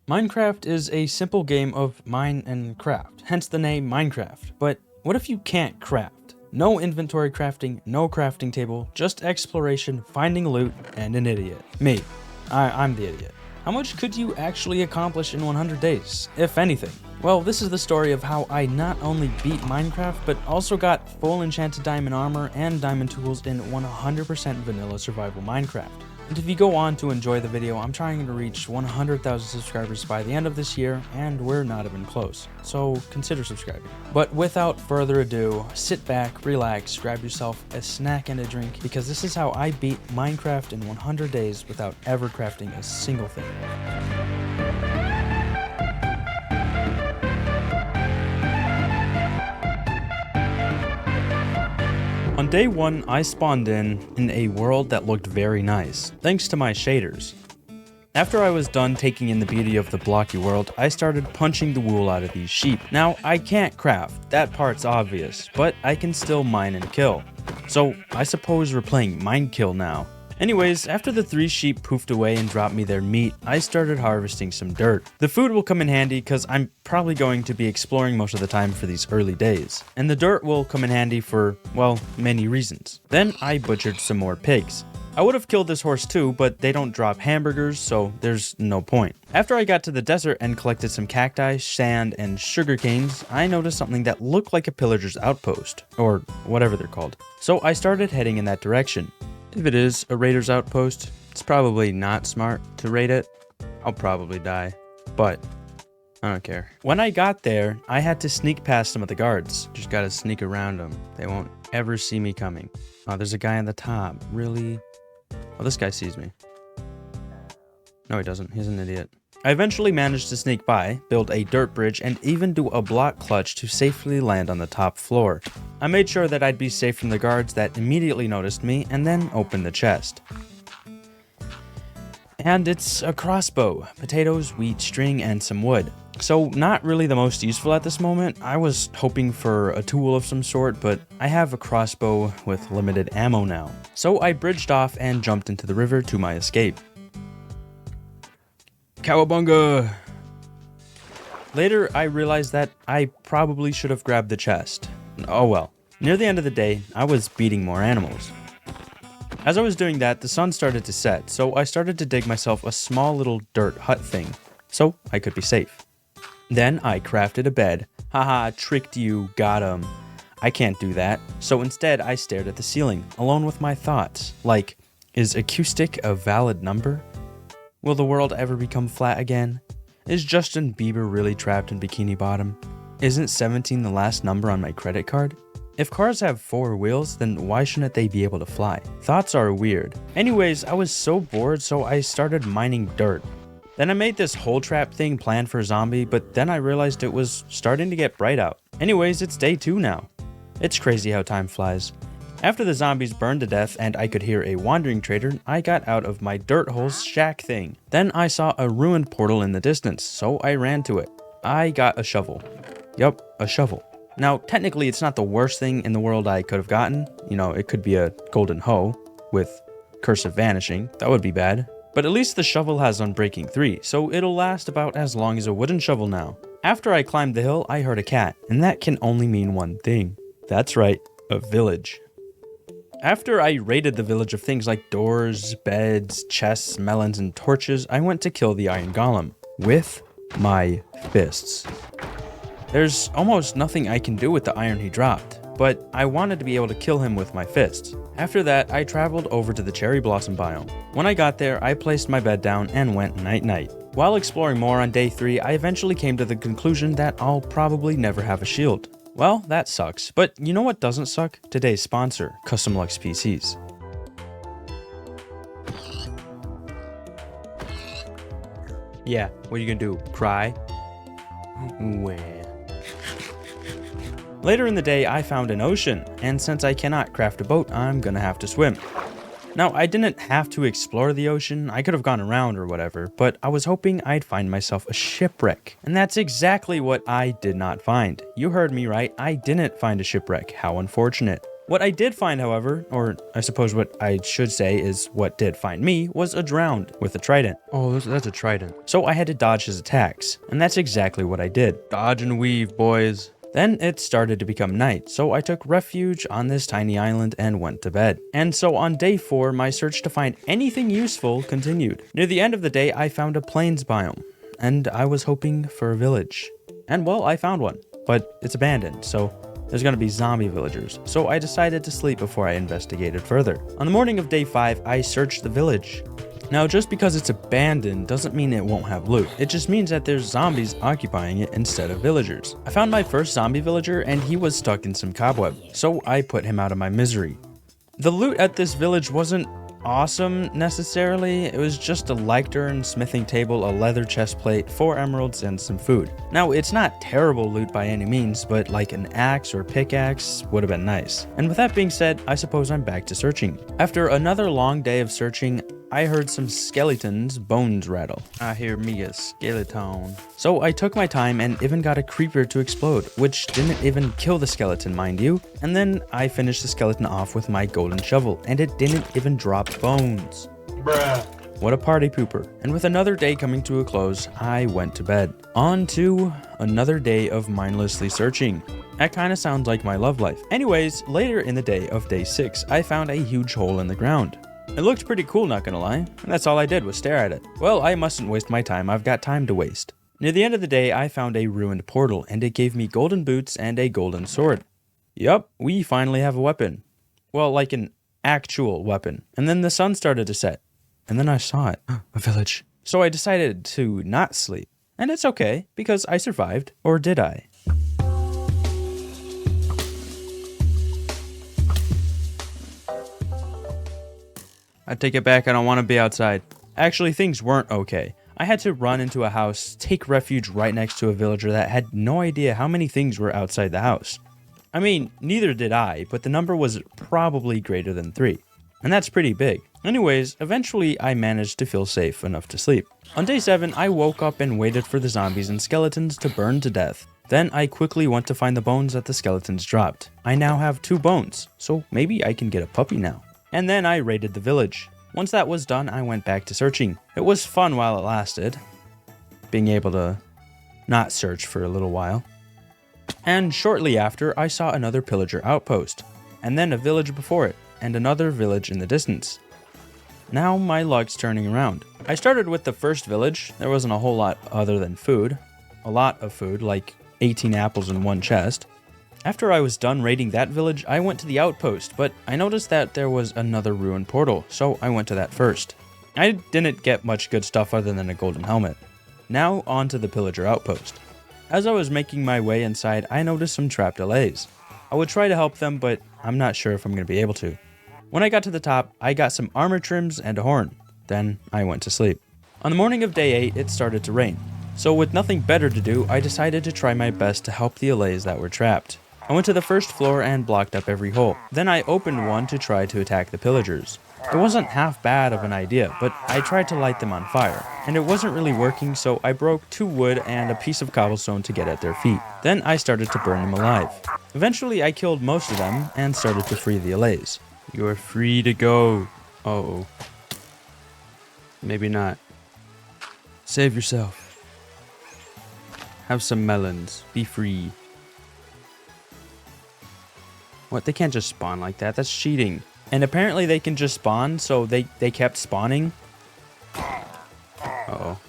Minecraft is a simple game of mine and craft, hence the name Minecraft. But what if you can't craft? No inventory crafting, no crafting table, just exploration, finding loot, and an idiot. Me. I'm the idiot. How much could you actually accomplish in 100 days, if anything? Well, this is the story of how I not only beat Minecraft, but also got full enchanted diamond armor and diamond tools in 100% vanilla survival Minecraft. And if you go on to enjoy the video, I'm trying to reach 100,000 subscribers by the end of this year, and we're not even close, so consider subscribing. But without further ado, sit back, relax, grab yourself a snack and a drink, because this is how I beat Minecraft in 100 days without ever crafting a single thing. On day 1, I spawned in a world that looked very nice, thanks to my shaders. After I was done taking in the beauty of the blocky world, I started punching the wool out of these sheep. Now, I can't craft, that part's obvious, but I can still mine and kill. So, I suppose we're playing mine kill now. Anyways, after the 3 sheep poofed away and dropped me their meat, I started harvesting some dirt. The food will come in handy because I'm probably going to be exploring most of the time for these early days. And the dirt will come in handy for, well, many reasons. Then I butchered some more pigs. I would have killed this horse too, but they don't drop hamburgers, so there's no point. After I got to the desert and collected some cacti, sand, and sugar canes, I noticed something that looked like a pillager's outpost, or whatever they're called. So I started heading in that direction. If it is a raider's outpost, it's probably not smart to raid it. I'll probably die, but I don't care. When I got there, I had to sneak past some of the guards. Just gotta sneak around them. They won't ever see me coming. Oh, there's a guy on the top. Really? Oh, this guy sees me. No, he doesn't. He's an idiot. I eventually managed to sneak by, build a dirt bridge, and even do a block clutch to safely land on the top floor. I made sure that I'd be safe from the guards that immediately noticed me, and then opened the chest. And it's a crossbow, potatoes, wheat, string, and some wood. So not really the most useful at this moment. I was hoping for a tool of some sort, but I have a crossbow with limited ammo now. So I bridged off and jumped into the river to my escape. Cowabunga! Later, I realized that I probably should have grabbed the chest. Oh well. Near the end of the day, I was beating more animals. As I was doing that, the sun started to set, so I started to dig myself a small little dirt hut thing, so I could be safe. Then I crafted a bed. Haha, tricked you, got 'em. I can't do that, so instead I stared at the ceiling, alone with my thoughts, like, is acoustic a valid number? Will the world ever become flat again? Is Justin Bieber really trapped in Bikini Bottom? Isn't 17 the last number on my credit card? If cars have 4 wheels, then why shouldn't they be able to fly? Thoughts are weird. Anyways, I was so bored, so I started mining dirt. Then I made this hole trap thing planned for a zombie, but then I realized it was starting to get bright out. Anyways, it's day 2 now. It's crazy how time flies. After the zombies burned to death and I could hear a wandering trader, I got out of my dirt hole's shack thing. Then I saw a ruined portal in the distance, so I ran to it. I got a shovel. Yup, a shovel. Now, technically it's not the worst thing in the world I could have gotten. You know, it could be a golden hoe with Curse of Vanishing. That would be bad. But at least the shovel has Unbreaking 3, so it'll last about as long as a wooden shovel now. After I climbed the hill, I heard a cat, and that can only mean one thing. That's right, a village. After I raided the village of things like doors, beds, chests, melons, and torches, I went to kill the iron golem with my fists. There's almost nothing I can do with the iron he dropped, but I wanted to be able to kill him with my fists. After that, I traveled over to the cherry blossom biome. When I got there, I placed my bed down and went night-night. While exploring more on day 3, I eventually came to the conclusion that I'll probably never have a shield. Well, that sucks, but you know what doesn't suck? Today's sponsor, Custom Lux PCs. Yeah, what are you gonna do? Cry? Well. Later in the day, I found an ocean, and since I cannot craft a boat, I'm gonna have to swim. Now, I didn't have to explore the ocean, I could have gone around or whatever, but I was hoping I'd find myself a shipwreck. And that's exactly what I did not find. You heard me right, I didn't find a shipwreck. How unfortunate. What I did find, however, or I suppose what I should say is what did find me, was a drowned with a trident. Oh, that's a trident. So I had to dodge his attacks, and that's exactly what I did. Dodge and weave, boys. Then it started to become night, so I took refuge on this tiny island and went to bed. And so on day 4, my search to find anything useful continued. Near the end of the day, I found a plains biome, and I was hoping for a village. And well, I found one, but it's abandoned, so there's gonna be zombie villagers, so I decided to sleep before I investigated further. On the morning of day 5, I searched the village. Now, just because it's abandoned doesn't mean it won't have loot. It just means that there's zombies occupying it instead of villagers. I found my first zombie villager and he was stuck in some cobweb, so I put him out of my misery. The loot at this village wasn't awesome necessarily. It was just a lectern, smithing table, a leather chest plate, 4 emeralds, and some food. Now, it's not terrible loot by any means, but like an axe or pickaxe would have been nice. And with that being said, I suppose I'm back to searching. After another long day of searching, I heard some skeletons' bones rattle. I hear me a skeleton. So I took my time and even got a creeper to explode, which didn't even kill the skeleton, mind you. And then I finished the skeleton off with my golden shovel, and it didn't even drop bones. Bruh. What a party pooper. And with another day coming to a close, I went to bed. On to another day of mindlessly searching. That kind of sounds like my love life. Anyways, later in the day of day 6, I found a huge hole in the ground. It looked pretty cool, not gonna lie, and that's all I did was stare at it. Well, I mustn't waste my time, I've got time to waste. Near the end of the day, I found a ruined portal, and it gave me golden boots and a golden sword. Yup, we finally have a weapon. Well, like an actual weapon. And then the sun started to set, and then I saw it. A village. So I decided to not sleep. And it's okay, because I survived. Or did I? I take it back, I don't want to be outside. Actually, things weren't okay. I had to run into a house, take refuge right next to a villager that had no idea how many things were outside the house. I mean, neither did I, but the number was probably greater than 3. And that's pretty big. Anyways, eventually I managed to feel safe enough to sleep. On day 7, I woke up and waited for the zombies and skeletons to burn to death. Then I quickly went to find the bones that the skeletons dropped. I now have 2 bones, so maybe I can get a puppy now. And then I raided the village. Once that was done, I went back to searching. It was fun while it lasted, being able to not search for a little while. And shortly after, I saw another pillager outpost, and then a village before it, and another village in the distance. Now my luck's turning around. I started with the first village. There wasn't a whole lot other than food. A lot of food, like 18 apples in 1 chest. After I was done raiding that village, I went to the outpost, but I noticed that there was another ruined portal, so I went to that first. I didn't get much good stuff other than a golden helmet. Now on to the pillager outpost. As I was making my way inside, I noticed some trapped delays. I would try to help them, but I'm not sure if I'm going to be able to. When I got to the top, I got some armor trims and a horn. Then I went to sleep. On the morning of day 8, it started to rain. So with nothing better to do, I decided to try my best to help the allays that were trapped. I went to the first floor and blocked up every hole. Then I opened one to try to attack the pillagers. It wasn't half bad of an idea, but I tried to light them on fire, and it wasn't really working, so I broke 2 wood and a piece of cobblestone to get at their feet. Then I started to burn them alive. Eventually I killed most of them and started to free the allays. You're free to go. Uh-oh. Maybe not. Save yourself. Have some melons. Be free. What? They can't just spawn like that. That's cheating. And apparently they can just spawn, so they kept spawning. Uh-oh.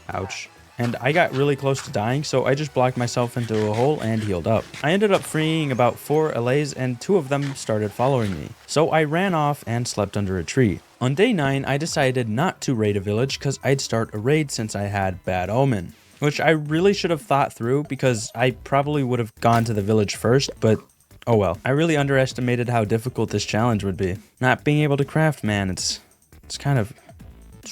Ouch. And I got really close to dying, so I just blocked myself into a hole and healed up. I ended up freeing about 4 allays, and 2 of them started following me. So I ran off and slept under a tree. On day 9, I decided not to raid a village because I'd start a raid since I had bad omen. Which I really should have thought through because I probably would have gone to the village first, but oh well. I really underestimated how difficult this challenge would be. Not being able to craft, man, it's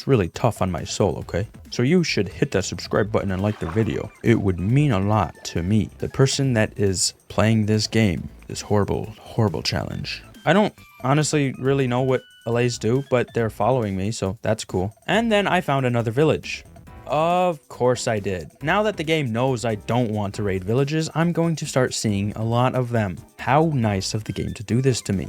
really tough on my soul, okay? So you should hit that subscribe button and like the video. It would mean a lot to me, the person that is playing this game, this horrible, horrible challenge. I don't honestly really know what allays do, but they're following me, so that's cool. And then I found another village. Of course I did. Now that the game knows I don't want to raid villages, I'm going to start seeing a lot of them. How nice of the game to do this to me.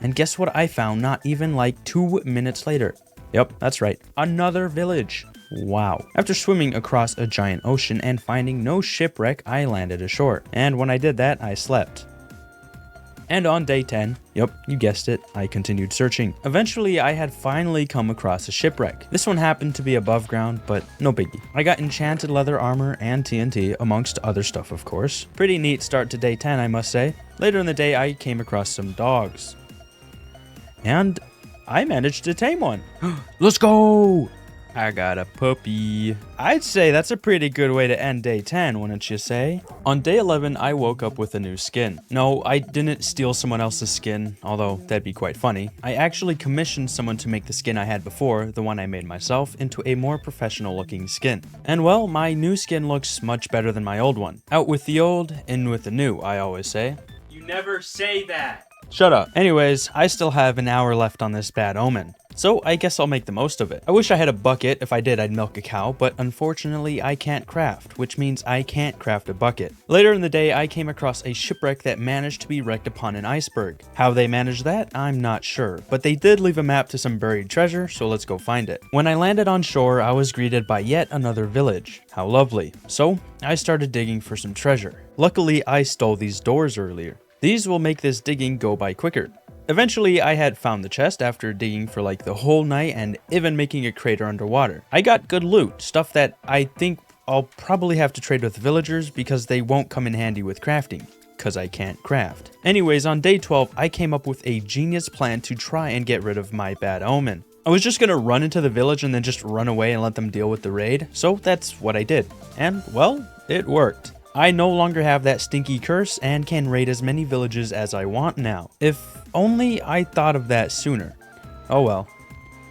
And guess what I found not even like 2 minutes later? Yep, that's right. Another village. Wow. After swimming across a giant ocean and finding no shipwreck, I landed ashore. And when I did that, I slept. And on day 10, yep, you guessed it, I continued searching. Eventually, I had finally come across a shipwreck. This one happened to be above ground, but no biggie. I got enchanted leather armor and TNT, amongst other stuff, of course. Pretty neat start to day 10, I must say. Later in the day, I came across some dogs. And I managed to tame one. Let's go! I got a puppy. I'd say that's a pretty good way to end day 10, wouldn't you say? On day 11, I woke up with a new skin. No, I didn't steal someone else's skin, although that'd be quite funny. I actually commissioned someone to make the skin I had before, the one I made myself, into a more professional looking skin. And well, my new skin looks much better than my old one. Out with the old, in with the new, I always say. You never say that. Shut up. Anyways, I still have an hour left on this bad omen. So I guess I'll make the most of it. I wish I had a bucket. If I did, I'd milk a cow, but unfortunately I can't craft, which means I can't craft a bucket. Later in the day, I came across a shipwreck that managed to be wrecked upon an iceberg. How they managed that, I'm not sure, but they did leave a map to some buried treasure, so let's go find it. When I landed on shore, I was greeted by yet another village. How lovely. So I started digging for some treasure. Luckily, I stole these doors earlier. These will make this digging go by quicker. Eventually, I had found the chest after digging for like the whole night and even making a crater underwater. I got good loot, stuff that I think I'll probably have to trade with villagers because they won't come in handy with crafting, because I can't craft. Anyways, on day 12, I came up with a genius plan to try and get rid of my bad omen. I was just gonna run into the village and then just run away and let them deal with the raid, so that's what I did. And, well, it worked. I no longer have that stinky curse and can raid as many villages as I want now. If only I thought of that sooner. Oh well.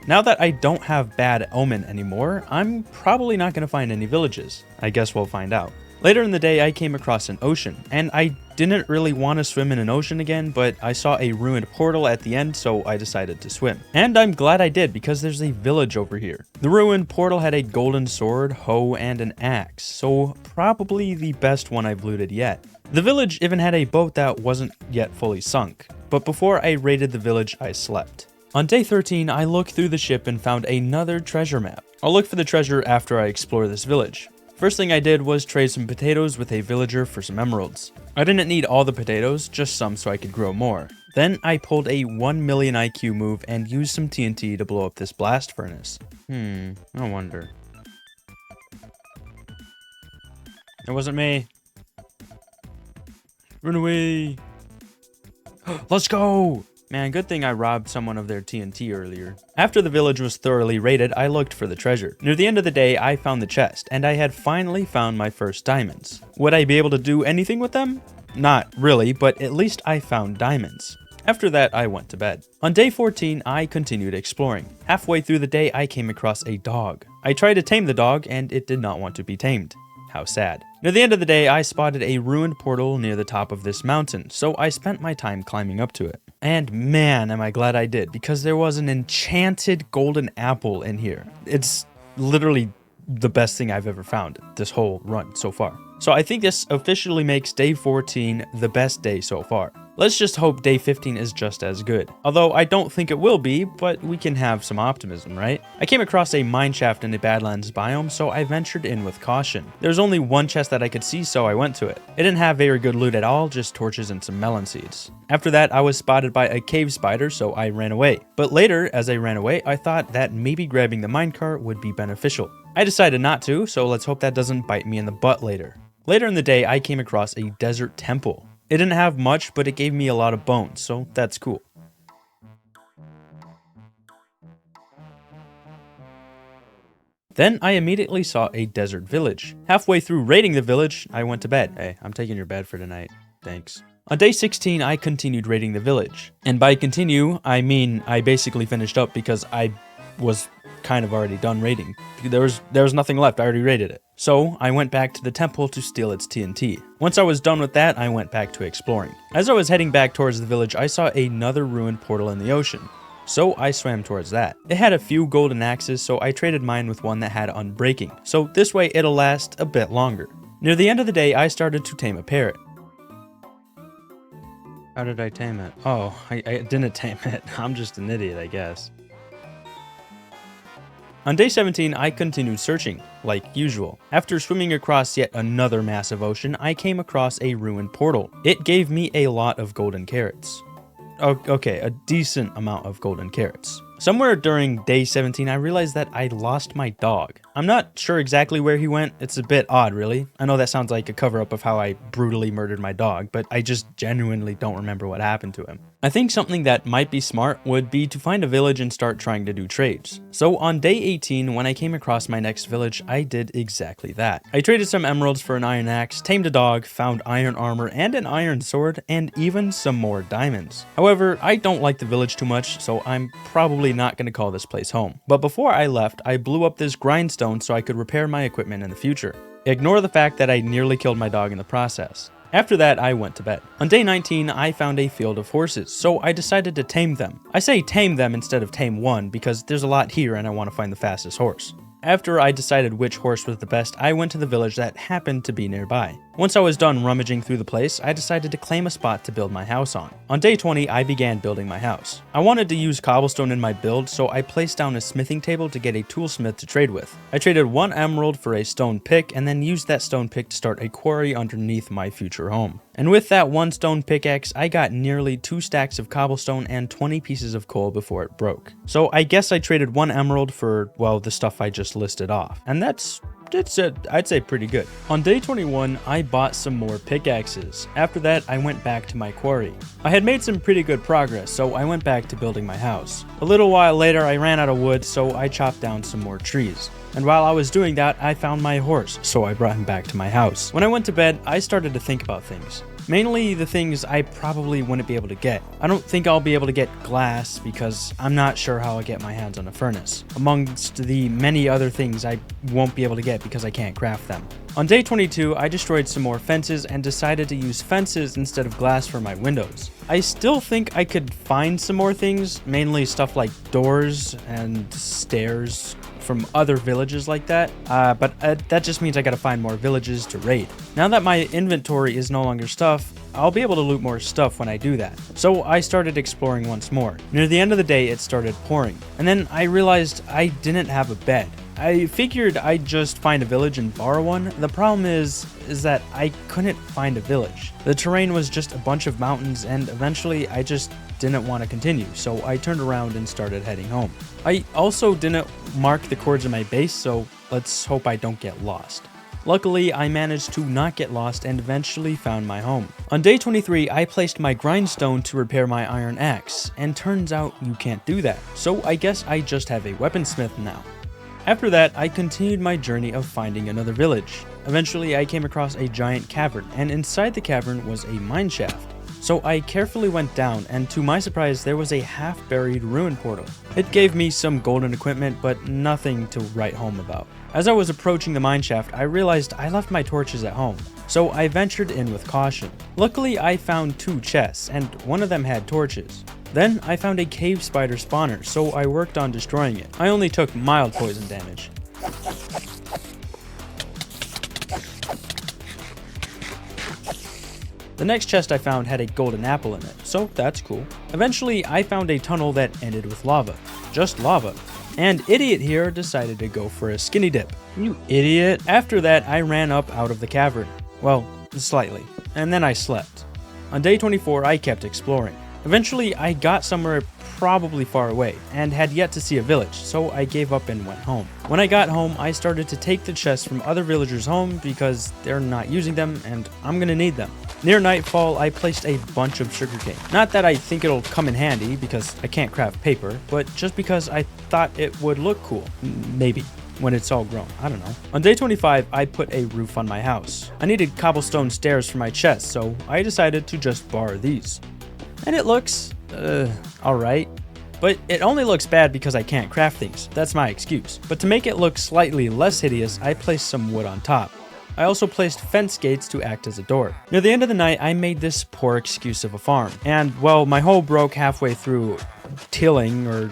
Now that I don't have bad omen anymore, I'm probably not going to find any villages. I guess we'll find out. Later in the day, I came across an ocean, and I didn't really want to swim in an ocean again, but I saw a ruined portal at the end, so I decided to swim. And I'm glad I did, because there's a village over here. The ruined portal had a golden sword, hoe, and an axe, so probably the best one I've looted yet. The village even had a boat that wasn't yet fully sunk, but before I raided the village, I slept. On day 13, I looked through the ship and found another treasure map. I'll look for the treasure after I explore this village. First thing I did was trade some potatoes with a villager for some emeralds. I didn't need all the potatoes, just some so I could grow more. Then I pulled a 1 million IQ move and used some TNT to blow up this blast furnace. I wonder. It wasn't me. Run away. Let's go! Man, good thing I robbed someone of their TNT earlier. After the village was thoroughly raided, I looked for the treasure. Near the end of the day, I found the chest, and I had finally found my first diamonds. Would I be able to do anything with them? Not really, but at least I found diamonds. After that, I went to bed. On day 14, I continued exploring. Halfway through the day, I came across a dog. I tried to tame the dog, and it did not want to be tamed. How sad. Near the end of the day, I spotted a ruined portal near the top of this mountain, so I spent my time climbing up to it. And man, am I glad I did, because there was an enchanted golden apple in here. It's literally the best thing I've ever found this whole run so far. So I think this officially makes day 14 the best day so far. Let's just hope day 15 is just as good. Although I don't think it will be, but we can have some optimism, right? I came across a mineshaft in a Badlands biome, so I ventured in with caution. There was only one chest that I could see, so I went to it. It didn't have very good loot at all, just torches and some melon seeds. After that, I was spotted by a cave spider, so I ran away. But later, as I ran away, I thought that maybe grabbing the minecart would be beneficial. I decided not to, so let's hope that doesn't bite me in the butt later. Later in the day, I came across a desert temple. It didn't have much, but it gave me a lot of bones, so that's cool. Then I immediately saw a desert village. Halfway through raiding the village, I went to bed. Hey, I'm taking your bed for tonight. Thanks. On day 16, I continued raiding the village. And by continue, I mean I basically finished up because I was kind of already done raiding. There was nothing left, I already raided it. So I went back to the temple to steal its TNT. Once I was done with that, I went back to exploring. As I was heading back towards the village, I saw another ruined portal in the ocean. so I swam towards that. It had a few golden axes, so I traded mine with one that had unbreaking, so this way it'll last a bit longer. Near the end of the day, I started to tame a parrot. How did I tame it? Oh, I didn't tame it. I'm just an idiot, I guess. On day 17, I continued searching, like usual. After swimming across yet another massive ocean, I came across a ruined portal. It gave me a lot of golden carrots. Okay, a decent amount of golden carrots. Somewhere during day 17, I realized that I lost my dog. I'm not sure exactly where he went. It's a bit odd, really. I know that sounds like a cover-up of how I brutally murdered my dog, but I just genuinely don't remember what happened to him. I think something that might be smart would be to find a village and start trying to do trades. So on day 18, when I came across my next village, I did exactly that. I traded some emeralds for an iron axe, tamed a dog, found iron armor and an iron sword, and even some more diamonds. However, I don't like the village too much, so I'm probably not going to call this place home. But before I left, I blew up this grindstone so I could repair my equipment in the future. Ignore the fact that I nearly killed my dog in the process. After that, I went to bed. On day 19, I found a field of horses, so I decided to tame them. I say tame them instead of tame one because there's a lot here and I want to find the fastest horse. After I decided which horse was the best, I went to the village that happened to be nearby. Once I was done rummaging through the place, I decided to claim a spot to build my house on. On day 20, I began building my house. I wanted to use cobblestone in my build, so I placed down a smithing table to get a toolsmith to trade with. I traded one emerald for a stone pick and then used that stone pick to start a quarry underneath my future home. And with that one stone pickaxe, I got nearly 2 stacks of cobblestone and 20 pieces of coal before it broke. So I guess I traded one emerald for, well, the stuff I just listed off. And I'd say pretty good. On day 21, I bought some more pickaxes. After that, I went back to my quarry. I had made some pretty good progress, so I went back to building my house. A little while later, I ran out of wood, so I chopped down some more trees. And while I was doing that, I found my horse, so I brought him back to my house. When I went to bed, I started to think about things. Mainly the things I probably wouldn't be able to get. I don't think I'll be able to get glass because I'm not sure how I'll get my hands on a furnace, amongst the many other things I won't be able to get because I can't craft them. On day 22, I destroyed some more fences and decided to use fences instead of glass for my windows. I still think I could find some more things, mainly stuff like doors and stairs from other villages like that, but that just means I gotta find more villages to raid. Now that my inventory is no longer stuff, I'll be able to loot more stuff when I do that. So I started exploring once more. Near the end of the day, it started pouring, and then I realized I didn't have a bed. I figured I'd just find a village and borrow one. The problem is that I couldn't find a village. The terrain was just a bunch of mountains, and eventually I just didn't want to continue, so I turned around and started heading home. I also didn't mark the coordinates of my base, so let's hope I don't get lost. Luckily, I managed to not get lost and eventually found my home. On day 23, I placed my grindstone to repair my iron axe, and turns out you can't do that, so I guess I just have a weaponsmith now. After that, I continued my journey of finding another village. Eventually, I came across a giant cavern, and inside the cavern was a mine shaft. So I carefully went down, and to my surprise, there was a half-buried ruin portal. It gave me some golden equipment, but nothing to write home about. As I was approaching the mine shaft, I realized I left my torches at home, so I ventured in with caution. Luckily, I found 2 chests, and one of them had torches. Then I found a cave spider spawner, so I worked on destroying it. I only took mild poison damage. The next chest I found had a golden apple in it, so that's cool. Eventually, I found a tunnel that ended with lava. Just lava. And idiot here decided to go for a skinny dip. You idiot. After that, I ran up out of the cavern. Well, slightly. And then I slept. On day 24, I kept exploring. Eventually, I got somewhere probably far away, and had yet to see a village, so I gave up and went home. When I got home, I started to take the chests from other villagers home because they're not using them, and I'm gonna need them. Near nightfall, I placed a bunch of sugarcane. Not that I think it'll come in handy, because I can't craft paper, but just because I thought it would look cool. Maybe. When it's all grown, I don't know. On day 25, I put a roof on my house. I needed cobblestone stairs for my chest, so I decided to just borrow these. And it looks, alright. But it only looks bad because I can't craft things. That's my excuse. But to make it look slightly less hideous, I placed some wood on top. I also placed fence gates to act as a door. Near the end of the night, I made this poor excuse of a farm. And, well, my hole broke halfway through tilling, or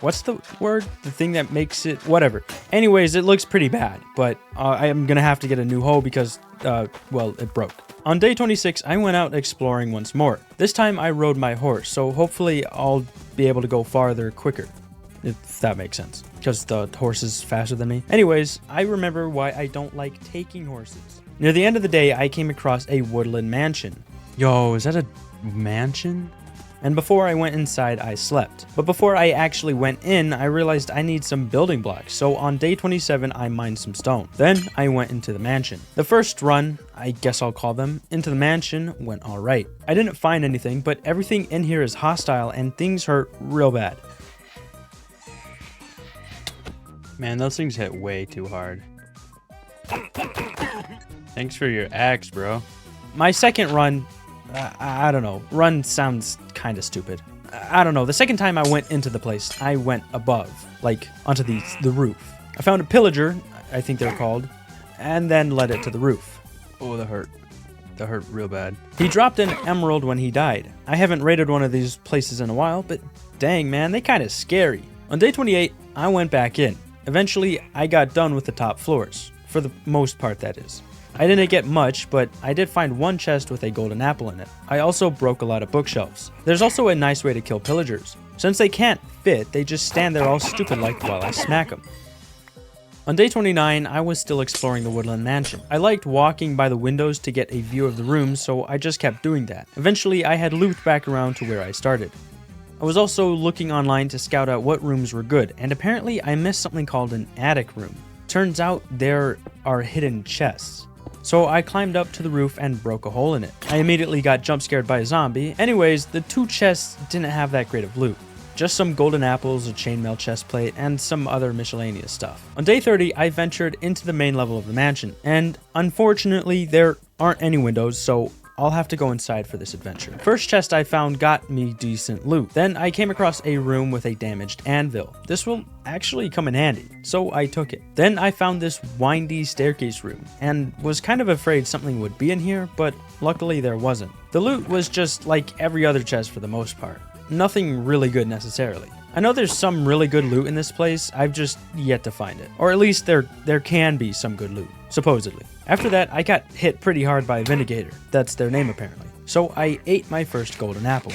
what's the word? The thing that makes it, whatever. Anyways, it looks pretty bad, but I am gonna have to get a new hoe because, well, it broke. On day 26, I went out exploring once more. This time I rode my horse, so hopefully I'll be able to go farther quicker, if that makes sense, because the horse is faster than me. Anyways, I remember why I don't like taking horses. Near the end of the day, I came across a woodland mansion. Yo, is that a mansion? And before I went inside, I slept. But before I actually went in, I realized I need some building blocks. So on day 27, I mined some stone. Then I went into the mansion. The first run, I guess I'll call them, into the mansion went all right. I didn't find anything, but everything in here is hostile and things hurt real bad. Man, those things hit way too hard. Thanks for your axe, bro. My second run, I don't know. Run sounds kind of stupid. I don't know. The second time I went into the place, I went above, like onto the roof. I found a pillager, I think they're called, and then led it to the roof. Oh, that hurt. That hurt real bad. He dropped an emerald when he died. I haven't raided one of these places in a while, but dang, man, they kind of scary. On day 28, I went back in. Eventually, I got done with the top floors. For the most part, that is. I didn't get much, but I did find one chest with a golden apple in it. I also broke a lot of bookshelves. There's also a nice way to kill pillagers. Since they can't fit, they just stand there all stupid like while I smack them. On day 29, I was still exploring the Woodland mansion. I liked walking by the windows to get a view of the rooms, so I just kept doing that. Eventually, I had looped back around to where I started. I was also looking online to scout out what rooms were good, and apparently I missed something called an attic room. Turns out there are hidden chests. So I climbed up to the roof and broke a hole in it. I immediately got jump scared by a zombie. Anyways, the two chests didn't have that great of loot. Just some golden apples, a chainmail chest plate, and some other miscellaneous stuff. On day 30, I ventured into the main level of the mansion, and unfortunately there aren't any windows, so I'll have to go inside for this adventure. First chest I found got me decent loot. Then I came across a room with a damaged anvil. This will actually come in handy, so I took it. Then I found this windy staircase room and was kind of afraid something would be in here, but luckily there wasn't. The loot was just like every other chest for the most part. Nothing really good necessarily. I know there's some really good loot in this place, I've just yet to find it. Or at least there can be some good loot, supposedly. After that, I got hit pretty hard by a Vindicator. That's their name apparently. So I ate my first golden apple.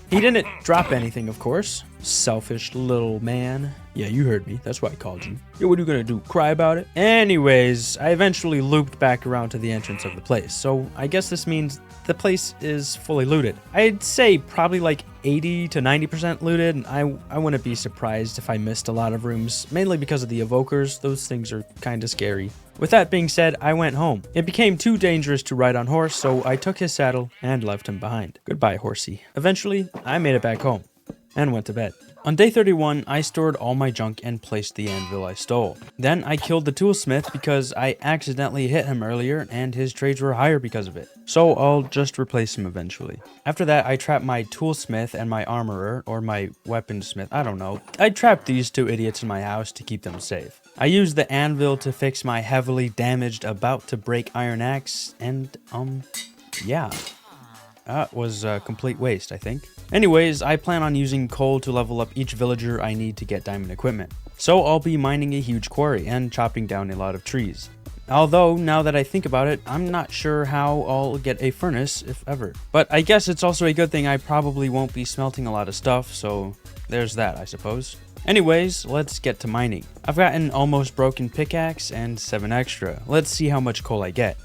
He didn't drop anything, of course. Selfish little man. Yeah, you heard me. That's why I called you. Yo, what are you gonna do? Cry about it? Anyways, I eventually looped back around to the entrance of the place. So I guess this means the place is fully looted. I'd say probably like 80 to 90% looted, and I wouldn't be surprised if I missed a lot of rooms, mainly because of the evokers. Those things are kind of scary. With that being said, I went home. It became too dangerous to ride on horse, so I took his saddle and left him behind. Goodbye, horsey. Eventually, I made it back home and went to bed. On day 31, I stored all my junk and placed the anvil I stole. Then I killed the toolsmith because I accidentally hit him earlier and his trades were higher because of it. So I'll just replace him eventually. After that, I trapped my toolsmith and my armorer, or my weaponsmith, I don't know. I trapped these two idiots in my house to keep them safe. I used the anvil to fix my heavily damaged, about to break iron axe, and yeah. That was a complete waste, I think. Anyways, I plan on using coal to level up each villager I need to get diamond equipment. So I'll be mining a huge quarry and chopping down a lot of trees. Although, now that I think about it, I'm not sure how I'll get a furnace, if ever. But I guess it's also a good thing I probably won't be smelting a lot of stuff, so there's that, I suppose. Anyways, let's get to mining. I've got an almost broken pickaxe and 7 extra. Let's see how much coal I get.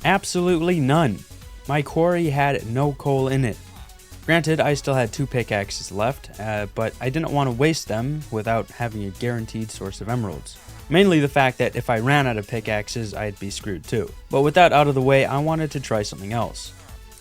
Absolutely none. My quarry had no coal in it. Granted, I still had 2 pickaxes left, but I didn't want to waste them without having a guaranteed source of emeralds. Mainly the fact that if I ran out of pickaxes, I'd be screwed too. But with that out of the way, I wanted to try something else.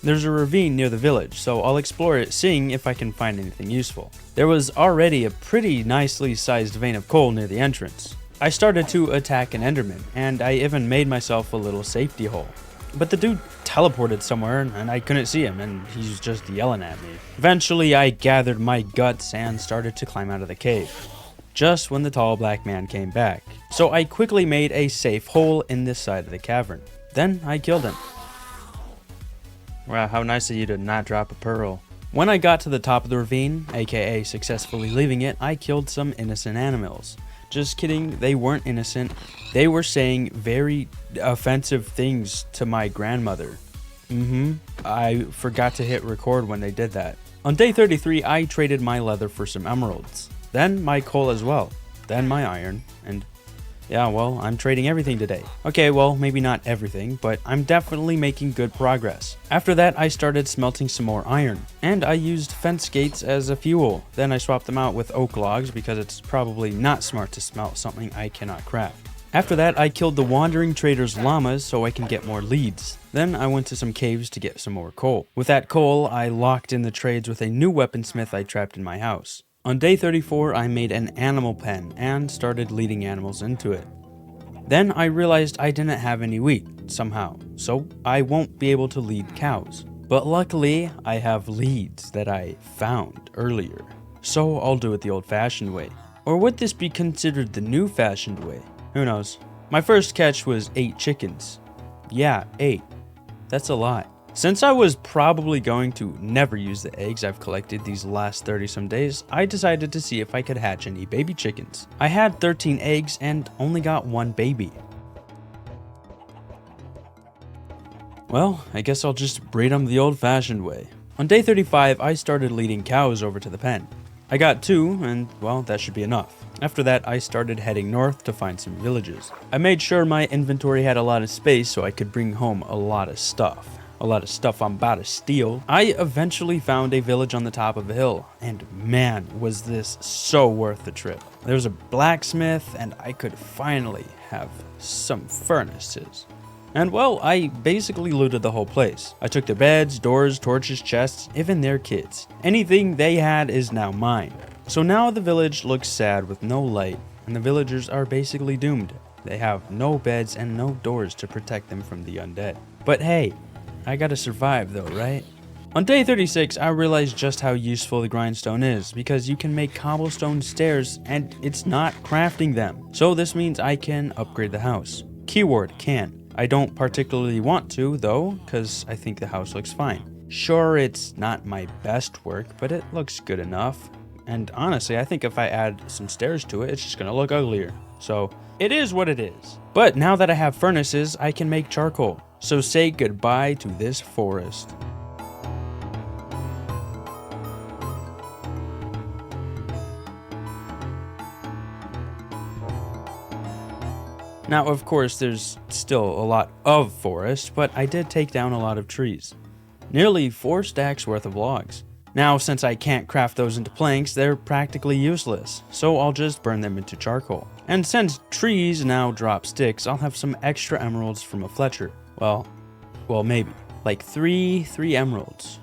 There's a ravine near the village, so I'll explore it, seeing if I can find anything useful. There was already a pretty nicely sized vein of coal near the entrance. I started to attack an enderman, and I even made myself a little safety hole. But the dude teleported somewhere and I couldn't see him, and he's just yelling at me. Eventually I gathered my guts and started to climb out of the cave, just when the tall black man came back. So I quickly made a safe hole in this side of the cavern. Then I killed him. Wow, how nice of you to not drop a pearl. When I got to the top of the ravine, aka successfully leaving it, I killed some innocent animals. Just kidding, they weren't innocent. They were saying very offensive things to my grandmother. I forgot to hit record when they did that. On day 33, I traded my leather for some emeralds. Then my coal as well. Then my iron. And yeah, well, I'm trading everything today. Okay, well, maybe not everything, but I'm definitely making good progress. After that, I started smelting some more iron, and I used fence gates as a fuel. Then I swapped them out with oak logs because it's probably not smart to smelt something I cannot craft. After that, I killed the wandering trader's llamas so I can get more leads. Then I went to some caves to get some more coal. With that coal, I locked in the trades with a new weaponsmith I trapped in my house. On day 34, I made an animal pen and started leading animals into it. Then I realized I didn't have any wheat, somehow, so I won't be able to lead cows. But luckily, I have leads that I found earlier, so I'll do it the old-fashioned way. Or would this be considered the new-fashioned way? Who knows? My first catch was 8 chickens. Yeah, 8. That's a lot. Since I was probably going to never use the eggs I've collected these last 30-some days, I decided to see if I could hatch any baby chickens. I had 13 eggs and only got 1 baby. Well, I guess I'll just breed them the old-fashioned way. On day 35, I started leading cows over to the pen. I got 2, and well, that should be enough. After that, I started heading north to find some villages. I made sure my inventory had a lot of space so I could bring home a lot of stuff. A lot of stuff I'm about to steal. I eventually found a village on the top of a hill, and man, was this so worth the trip. There was a blacksmith, and I could finally have some furnaces. And well, I basically looted the whole place. I took their beds, doors, torches, chests, even their kids. Anything they had is now mine. So now the village looks sad with no light, and the villagers are basically doomed. They have no beds and no doors to protect them from the undead. But hey, I gotta survive though, right? On day 36, I realized just how useful the grindstone is, because you can make cobblestone stairs and it's not crafting them. So this means I can upgrade the house. Keyword can. I don't particularly want to though, because I think the house looks fine. Sure, it's not my best work, but it looks good enough. And honestly, I think if I add some stairs to it, it's just gonna look uglier. So it is what it is. But now that I have furnaces, I can make charcoal. So say goodbye to this forest. Now, of course, there's still a lot of forest, but I did take down a lot of trees. Nearly 4 stacks worth of logs. Now, since I can't craft those into planks, they're practically useless, so I'll just burn them into charcoal. And since trees now drop sticks, I'll have some extra emeralds from a Fletcher. Well, maybe. Like 3 emeralds.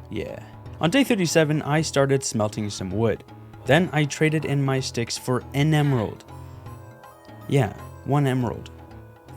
Yeah. On day 37, I started smelting some wood. Then I traded in my sticks for an emerald. Yeah, 1 emerald.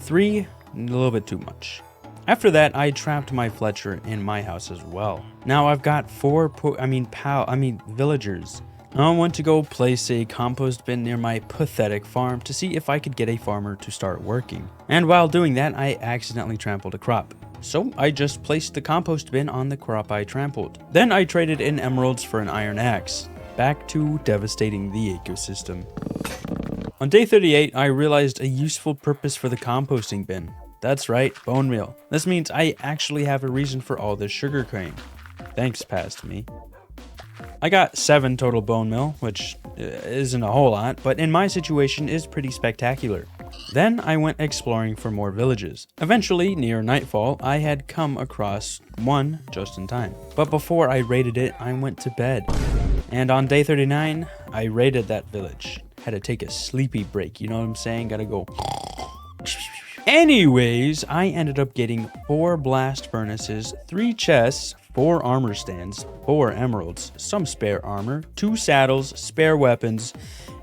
3, a little bit too much. After that, I trapped my Fletcher in my house as well. Now I've got 4 villagers. I want to go place a compost bin near my pathetic farm to see if I could get a farmer to start working. And while doing that, I accidentally trampled a crop. So I just placed the compost bin on the crop I trampled. Then I traded in emeralds for an iron axe. Back to devastating the ecosystem. On day 38, I realized a useful purpose for the composting bin. That's right, bone meal. This means I actually have a reason for all this sugar cane. Thanks, past me. I got 7 total bone meal, which isn't a whole lot, but in my situation is pretty spectacular. Then I went exploring for more villages. Eventually, near nightfall, I had come across one just in time. But before I raided it, I went to bed. And on day 39, I raided that village. Had to take a sleepy break, you know what I'm saying? Gotta go. Anyways, I ended up getting 4 blast furnaces, 3 chests, 4 armor stands, 4 emeralds, some spare armor, 2 saddles, spare weapons,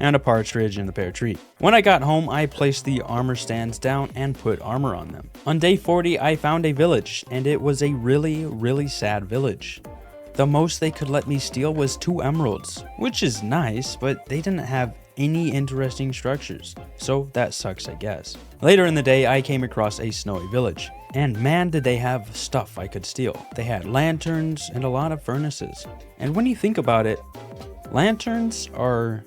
and a partridge in the pear tree. When I got home, I placed the armor stands down and put armor on them. On day 40, I found a village, and it was a really sad village. The most they could let me steal was 2 emeralds, which is nice, but they didn't have any interesting structures, so that sucks, I guess. Later in the day, I came across a snowy village, and man did they have stuff I could steal. They had lanterns and a lot of furnaces. And when you think about it, lanterns are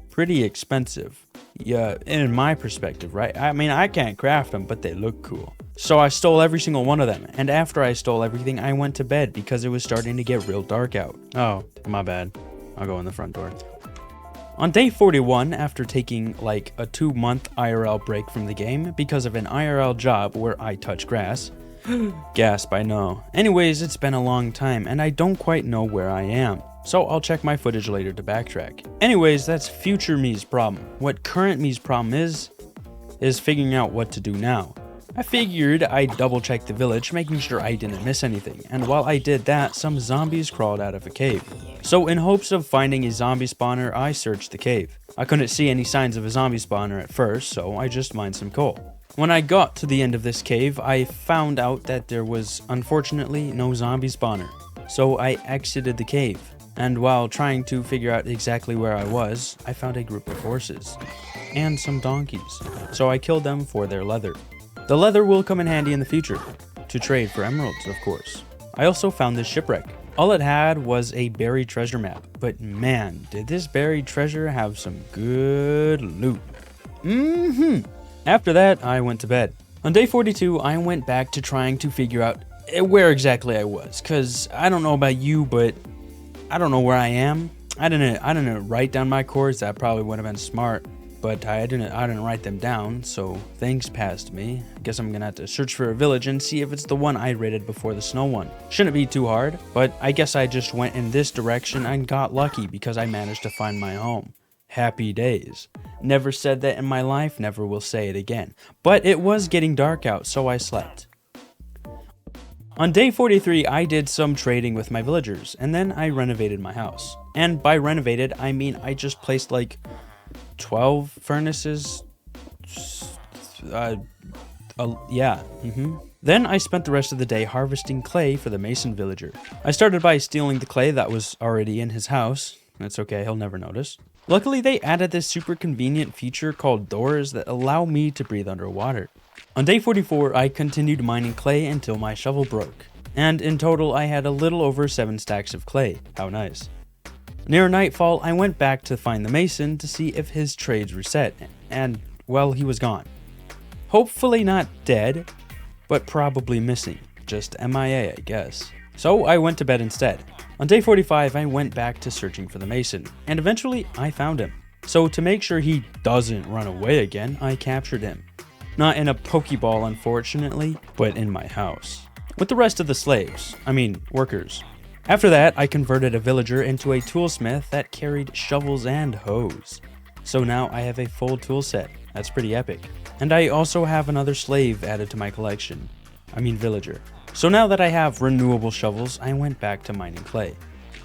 pretty expensive. Yeah, in my perspective, right? I mean, I can't craft them, but they look cool. So I stole every single one of them, and after I stole everything, I went to bed because it was starting to get real dark out. Oh, my bad. I'll go in the front door. On day 41, after taking like a 2-month IRL break from the game because of an IRL job where I touch grass. Gasp, I know. Anyways, it's been a long time and I don't quite know where I am. So I'll check my footage later to backtrack. Anyways, that's future me's problem. What current me's problem is figuring out what to do now. I figured I'd double check the village, making sure I didn't miss anything, and while I did that, some zombies crawled out of a cave. So in hopes of finding a zombie spawner, I searched the cave. I couldn't see any signs of a zombie spawner at first, so I just mined some coal. When I got to the end of this cave, I found out that there was, unfortunately, no zombie spawner. So I exited the cave, and while trying to figure out exactly where I was, I found a group of horses, and some donkeys, so I killed them for their leather. The leather will come in handy in the future, to trade for emeralds, of course. I also found this shipwreck. All it had was a buried treasure map, but man, did this buried treasure have some good loot. After that, I went to bed. On day 42, I went back to trying to figure out where exactly I was, cause I don't know about you, but I don't know where I am. I didn't write down my coordinates. That probably would have been smart. But I didn't write them down, so things passed me. I guess I'm gonna have to search for a village and see if it's the one I raided before the snow one. Shouldn't be too hard, but I guess I just went in this direction and got lucky because I managed to find my home. Happy days. Never said that in my life, never will say it again. But it was getting dark out, so I slept. On day 43, I did some trading with my villagers, and then I renovated my house. And by renovated, I mean I just placed like 12 furnaces. Then I spent the rest of the day harvesting clay for the mason villager. I started by stealing the clay that was already in his house. That's okay, he'll never notice. Luckily, they added this super convenient feature called doors that allow me to breathe underwater. On day 44, I continued mining clay until my shovel broke. And in total, I had a little over 7 stacks of clay. How nice. Near nightfall, I went back to find the mason to see if his trades reset, and, well, he was gone. Hopefully not dead, but probably missing. Just MIA, I guess. So I went to bed instead. On day 45, I went back to searching for the mason, and eventually I found him. So to make sure he doesn't run away again, I captured him. Not in a Pokeball, unfortunately, but in my house. With the rest of the workers. After that, I converted a villager into a toolsmith that carried shovels and hoes. So now I have a full tool set. That's pretty epic. And I also have another slave added to my collection. Villager. So now that I have renewable shovels, I went back to mining clay.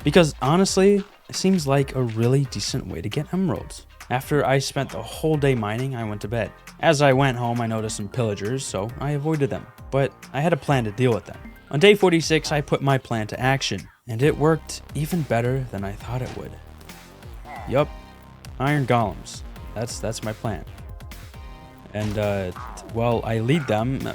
Because honestly, it seems like a really decent way to get emeralds. After I spent the whole day mining, I went to bed. As I went home, I noticed some pillagers, so I avoided them. But I had a plan to deal with them. On day 46, I put my plan to action. And it worked even better than I thought it would. Yup, iron golems. That's my plan. And, I lead them.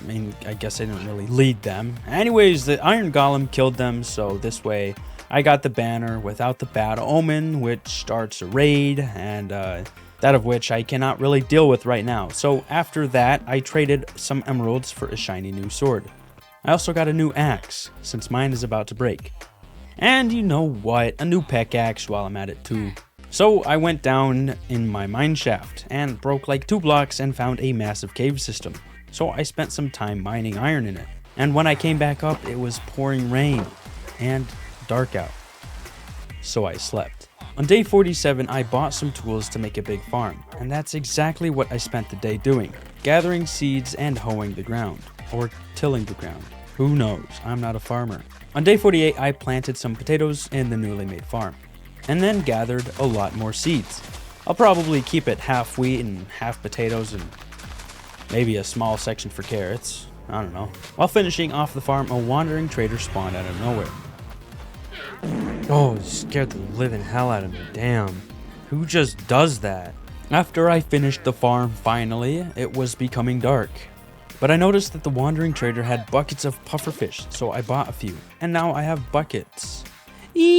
I guess I didn't really lead them. Anyways, the iron golem killed them, so this way I got the banner without the bad omen, which starts a raid, and that of which I cannot really deal with right now. So after that, I traded some emeralds for a shiny new sword. I also got a new axe, since mine is about to break. And you know what, a new pickaxe while I'm at it too. So I went down in my mine shaft and broke like 2 blocks and found a massive cave system. So I spent some time mining iron in it. And when I came back up, it was pouring rain and dark out. So I slept. On day 47, I bought some tools to make a big farm, and that's exactly what I spent the day doing. gathering seeds and hoeing the ground, or tilling the ground. Who knows? I'm not a farmer. On day 48, I planted some potatoes in the newly made farm, and then gathered a lot more seeds. I'll probably keep it half wheat and half potatoes and maybe a small section for carrots. I don't know. While finishing off the farm, a wandering trader spawned out of nowhere. Oh, it scared the living hell out of me. Damn. Who just does that? After I finished the farm, finally, it was becoming dark. But I noticed that the wandering trader had buckets of pufferfish, so I bought a few. And now I have buckets. Yay!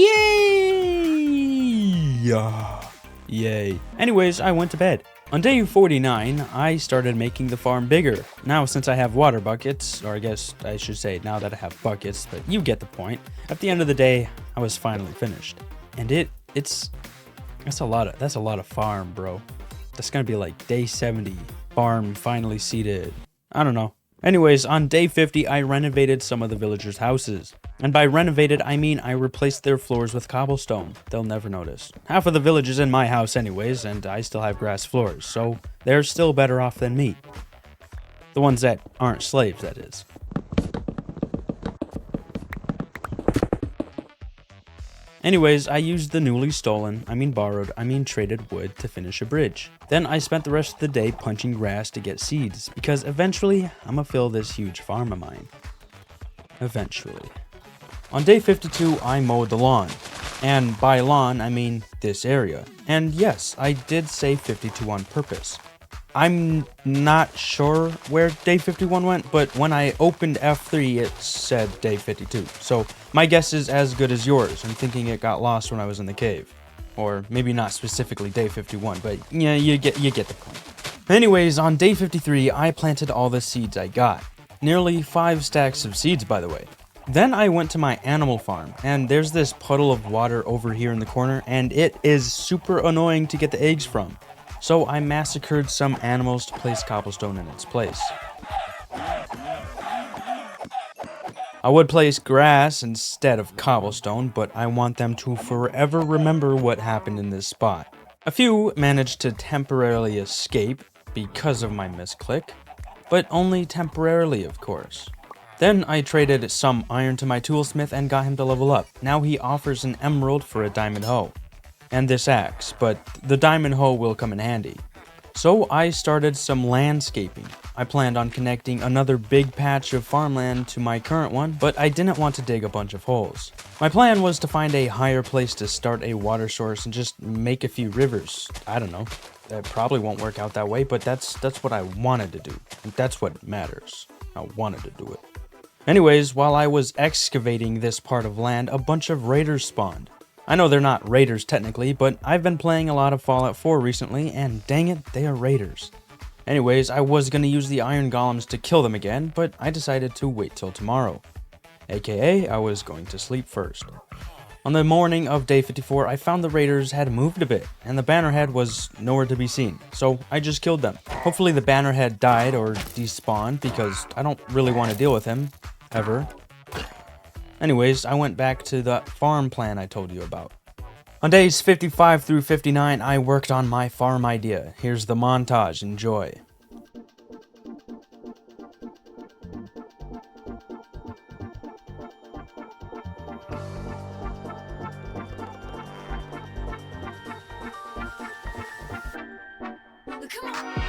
Yay. Anyways, I went to bed. On day 49, I started making the farm bigger. Now, since I have water buckets, or I guess I should say now that I have buckets, but you get the point. At the end of the day, I was finally finished. And that's a lot of farm, bro. That's gonna be like day 70. Farm finally seeded. I don't know. Anyways, on day 50, I renovated some of the villagers' houses. And by renovated, I mean I replaced their floors with cobblestone. They'll never notice. Half of the village is in my house anyways, and I still have grass floors, so they're still better off than me. The ones that aren't slaves, that is. Anyways, I used the newly traded wood to finish a bridge. Then I spent the rest of the day punching grass to get seeds, because eventually, I'm gonna fill this huge farm of mine. Eventually. On day 52, I mowed the lawn. And by lawn, I mean this area. And yes, I did say 52 on purpose. I'm not sure where day 51 went, but when I opened F3, it said day 52. So my guess is as good as yours. I'm thinking it got lost when I was in the cave. Or maybe not specifically day 51, but yeah, you get the point. Anyways, on day 53, I planted all the seeds I got. Nearly 5 stacks of seeds, by the way. Then I went to my animal farm, and there's this puddle of water over here in the corner, and it is super annoying to get the eggs from. So I massacred some animals to place cobblestone in its place. I would place grass instead of cobblestone, but I want them to forever remember what happened in this spot. A few managed to temporarily escape because of my misclick, but only temporarily, of course. Then I traded some iron to my toolsmith and got him to level up. Now he offers an emerald for a diamond hoe. And this axe, but the diamond hoe will come in handy. So I started some landscaping. I planned on connecting another big patch of farmland to my current one, but I didn't want to dig a bunch of holes. My plan was to find a higher place to start a water source and just make a few rivers. I don't know. That probably won't work out that way, but that's what I wanted to do. And that's what matters. I wanted to do it. Anyways, while I was excavating this part of land, a bunch of raiders spawned. I know they're not raiders technically, but I've been playing a lot of Fallout 4 recently, and dang it, they are raiders. Anyways, I was gonna use the iron golems to kill them again, but I decided to wait till tomorrow. AKA, I was going to sleep first. On the morning of day 54, I found the raiders had moved a bit, and the bannerhead was nowhere to be seen, so I just killed them. Hopefully the bannerhead died or despawned, because I don't really want to deal with him, ever. Anyways, I went back to the farm plan I told you about. On days 55 through 59, I worked on my farm idea. Here's the montage, enjoy. Come on.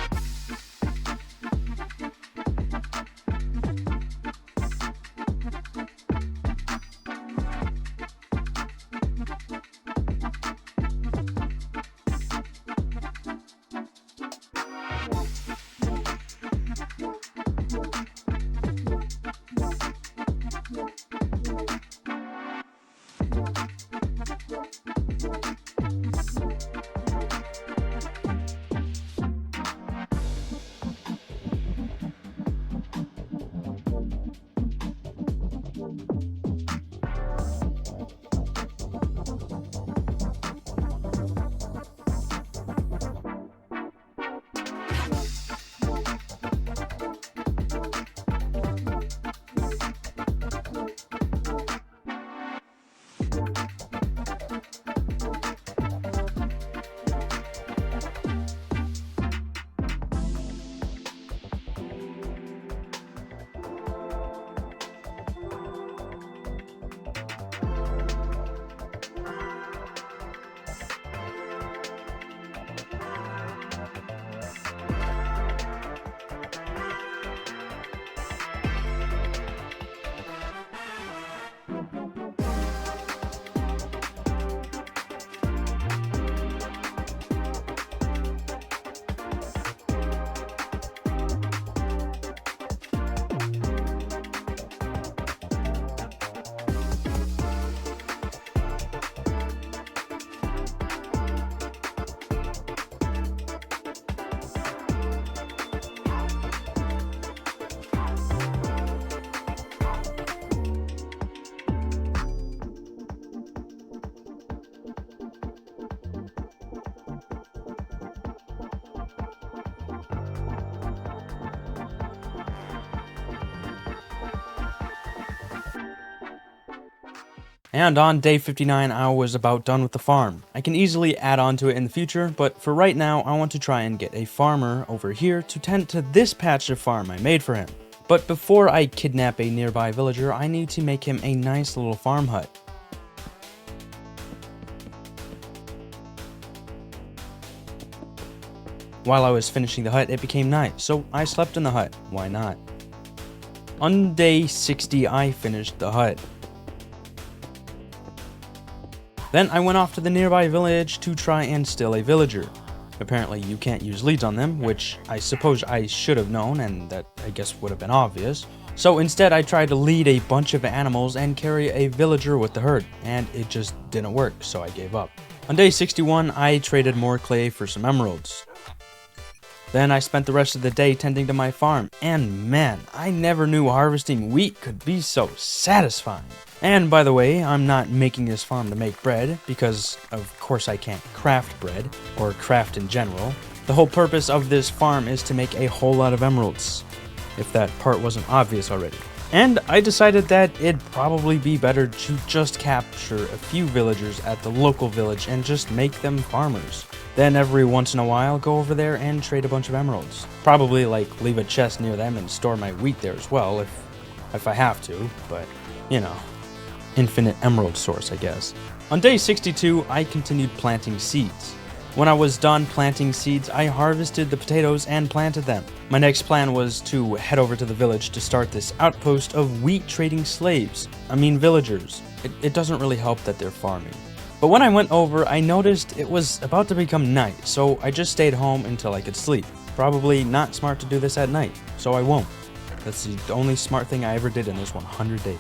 And on day 59, I was about done with the farm. I can easily add on to it in the future, but for right now, I want to try and get a farmer over here to tend to this patch of farm I made for him. But before I kidnap a nearby villager, I need to make him a nice little farm hut. While I was finishing the hut, it became night, so I slept in the hut. Why not? On day 60, I finished the hut. Then I went off to the nearby village to try and steal a villager. Apparently you can't use leads on them, which I suppose I should have known, and that I guess would have been obvious. So instead I tried to lead a bunch of animals and carry a villager with the herd, and it just didn't work, so I gave up. On day 61, I traded more clay for some emeralds. Then I spent the rest of the day tending to my farm, and man, I never knew harvesting wheat could be so satisfying. And by the way, I'm not making this farm to make bread, because of course I can't craft bread, or craft in general. The whole purpose of this farm is to make a whole lot of emeralds, if that part wasn't obvious already. And I decided that it'd probably be better to just capture a few villagers at the local village and just make them farmers. Then every once in a while, go over there and trade a bunch of emeralds. Probably like leave a chest near them and store my wheat there as well if I have to, but you know, infinite emerald source, I guess. On day 62, I continued planting seeds. When I was done planting seeds, I harvested the potatoes and planted them. My next plan was to head over to the village to start this outpost of wheat trading slaves. I mean villagers. It doesn't really help that they're farming. But when I went over, I noticed it was about to become night, so I just stayed home until I could sleep. Probably not smart to do this at night, so I won't. That's the only smart thing I ever did in those 100 days.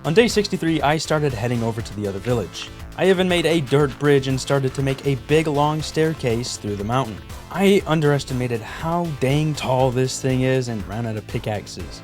On day 63, I started heading over to the other village. I even made a dirt bridge and started to make a big long staircase through the mountain. I underestimated how dang tall this thing is and ran out of pickaxes.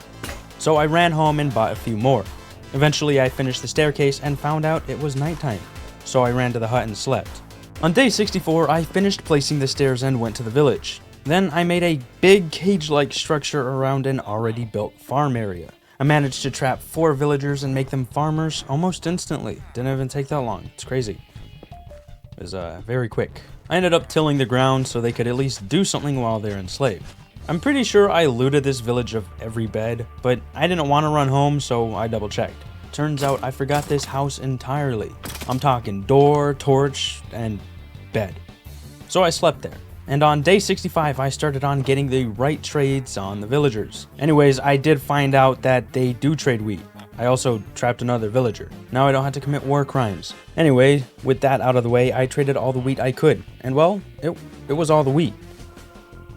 So I ran home and bought a few more. Eventually I finished the staircase and found out it was nighttime. So I ran to the hut and slept. On day 64, I finished placing the stairs and went to the village. Then I made a big cage-like structure around an already built farm area. I managed to trap 4 villagers and make them farmers almost instantly. Didn't even take that long. It's crazy. It was very quick. I ended up tilling the ground so they could at least do something while they're enslaved. I'm pretty sure I looted this village of every bed, but I didn't want to run home, so I double-checked. Turns out I forgot this house entirely. I'm talking door, torch, and bed. So I slept there. And on day 65, I started on getting the right trades on the villagers. Anyways, I did find out that they do trade wheat. I also trapped another villager. Now I don't have to commit war crimes. Anyway, with that out of the way, I traded all the wheat I could. And well, it was all the wheat.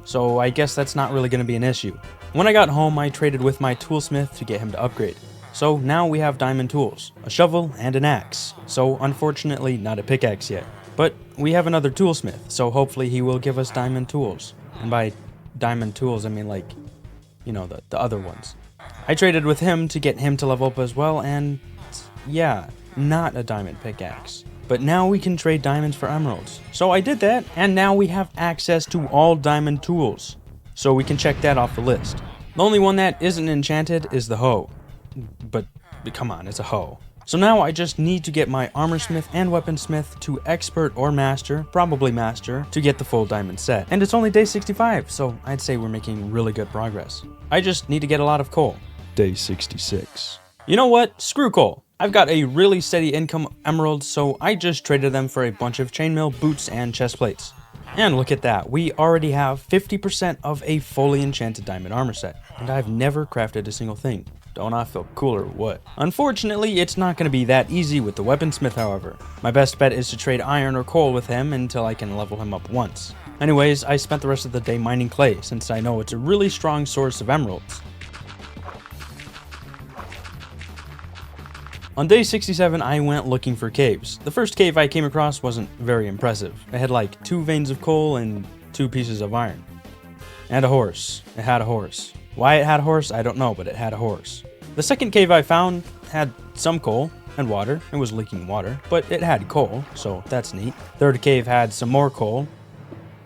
So I guess that's not really going to be an issue. When I got home, I traded with my toolsmith to get him to upgrade. So now we have diamond tools, a shovel and an axe. So unfortunately not a pickaxe yet. But we have another toolsmith, so hopefully he will give us diamond tools. And by diamond tools, I mean like, you know, the other ones. I traded with him to get him to level up as well, and yeah, not a diamond pickaxe. But now we can trade diamonds for emeralds. So I did that, and now we have access to all diamond tools. So we can check that off the list. The only one that isn't enchanted is the hoe. But come on, it's a hoe. So now I just need to get my armorsmith and weaponsmith to expert or master, probably master, to get the full diamond set. And it's only day 65, so I'd say we're making really good progress. I just need to get a lot of coal. Day 66. You know what? Screw coal. I've got a really steady income of emeralds, so I just traded them for a bunch of chainmail, boots, and chest plates. And look at that, we already have 50% of a fully enchanted diamond armor set, and I've never crafted a single thing. Don't I feel cool or what? Unfortunately, it's not going to be that easy with the weaponsmith, however. My best bet is to trade iron or coal with him until I can level him up once. Anyways, I spent the rest of the day mining clay, since I know it's a really strong source of emeralds. On day 67, I went looking for caves. The first cave I came across wasn't very impressive. It had like 2 veins of coal and 2 pieces of iron. And a horse. It had a horse. Why it had a horse, I don't know, but it had a horse. The second cave I found had some coal and water. It was leaking water, but it had coal, so that's neat. Third cave had some more coal.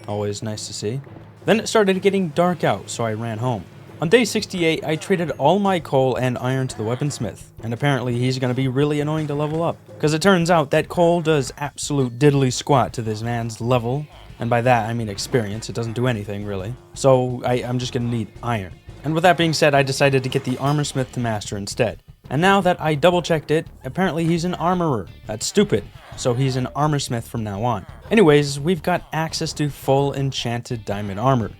Always nice to see. Then it started getting dark out, so I ran home. On day 68, I traded all my coal and iron to the weaponsmith, and apparently he's going to be really annoying to level up, because it turns out that coal does absolute diddly squat to this man's level, and by that I mean experience. It doesn't do anything really, so I'm just going to need iron. And with that being said, I decided to get the armorsmith to master instead. And now that I double checked it, apparently he's an armorer. That's stupid. So he's an armorsmith from now on. Anyways, we've got access to full enchanted diamond armor,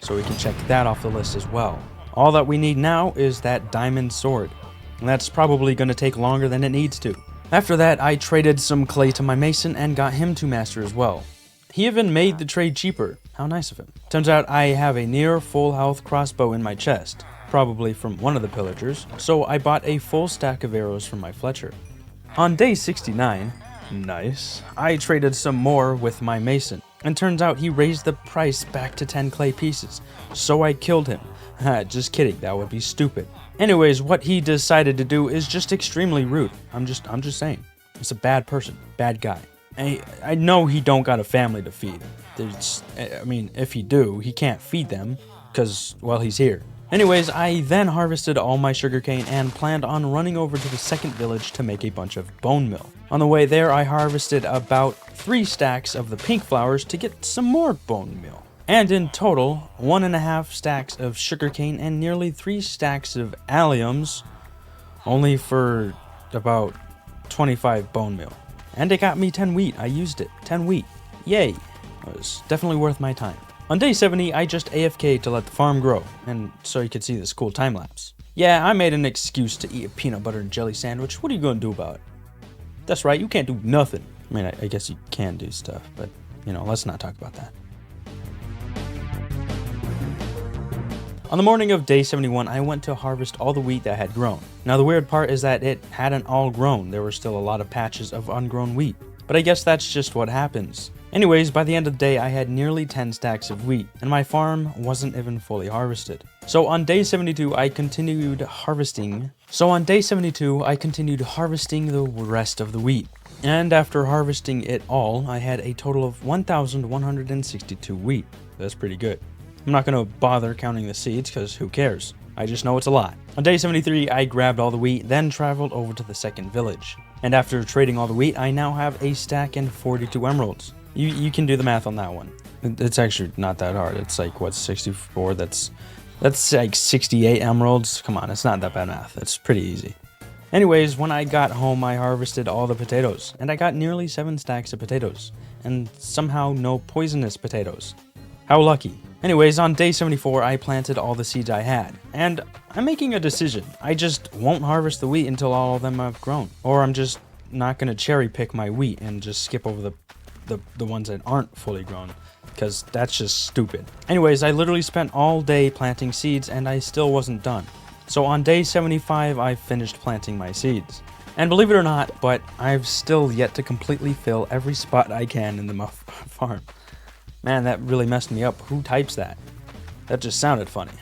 so we can check that off the list as well. All that we need now is that diamond sword, and that's probably going to take longer than it needs to. After that, I traded some clay to my mason and got him to master as well. He even made the trade cheaper. How nice of him. Turns out I have a near full health crossbow in my chest, probably from one of the pillagers, so I bought a full stack of arrows from my Fletcher. On day 69, nice, I traded some more with my mason, and turns out he raised the price back to 10 clay pieces, so I killed him. Just kidding, that would be stupid. Anyways, what he decided to do is just extremely rude. I'm just saying. He's a bad person, bad guy. I know he don't got a family to feed. If he do, he can't feed them, because, well, he's here. Anyways, I then harvested all my sugarcane and planned on running over to the second village to make a bunch of bone meal. On the way there, I harvested about 3 stacks of the pink flowers to get some more bone meal. And in total, 1.5 stacks of sugarcane and nearly 3 stacks of alliums, only for about 25 bone meal. And it got me 10 wheat. I used it. 10 wheat. Yay. It was definitely worth my time. On day 70, I just AFK'd to let the farm grow, and so you could see this cool time lapse. Yeah, I made an excuse to eat a peanut butter and jelly sandwich. What are you gonna do about it? That's right, you can't do nothing. I mean, I guess you can do stuff, but, let's not talk about that. On the morning of day 71, I went to harvest all the wheat that had grown. Now the weird part is that it hadn't all grown. There were still a lot of patches of ungrown wheat. But I guess that's just what happens. Anyways, by the end of the day, I had nearly 10 stacks of wheat, and my farm wasn't even fully harvested. So on day 72, I continued harvesting the rest of the wheat. And after harvesting it all, I had a total of 1,162 wheat. That's pretty good. I'm not going to bother counting the seeds, because who cares? I just know it's a lot. On day 73, I grabbed all the wheat, then traveled over to the second village. And after trading all the wheat, I now have a stack and 42 emeralds. You can do the math on that one. It's actually not that hard. It's like, what, 64? That's like 68 emeralds. Come on, it's not that bad math. It's pretty easy. Anyways, when I got home, I harvested all the potatoes, and I got nearly 7 stacks of potatoes, and somehow no poisonous potatoes. How lucky. Anyways, on day 74, I planted all the seeds I had, and I'm making a decision. I just won't harvest the wheat until all of them have grown, or I'm just not going to cherry pick my wheat and just skip over the ones that aren't fully grown, because that's just stupid. Anyways, I literally spent all day planting seeds, and I still wasn't done. So on day 75, I finished planting my seeds. And believe it or not, but I've still yet to completely fill every spot I can in the farm. Man, that really messed me up. Who types that? That just sounded funny.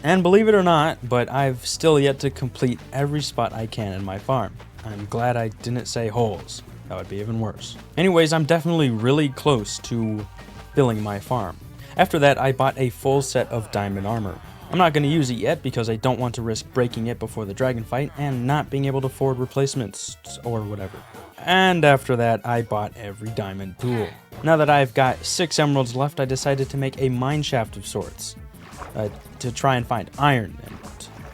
And believe it or not, but I've still yet to complete every spot I can in my farm. I'm glad I didn't say holes. That would be even worse. Anyways, I'm definitely really close to filling my farm. After that, I bought a full set of diamond armor. I'm not going to use it yet because I don't want to risk breaking it before the dragon fight and not being able to afford replacements or whatever. And after that, I bought every diamond tool. Now that I've got 6 emeralds left, I decided to make a mine shaft of sorts to try and find iron and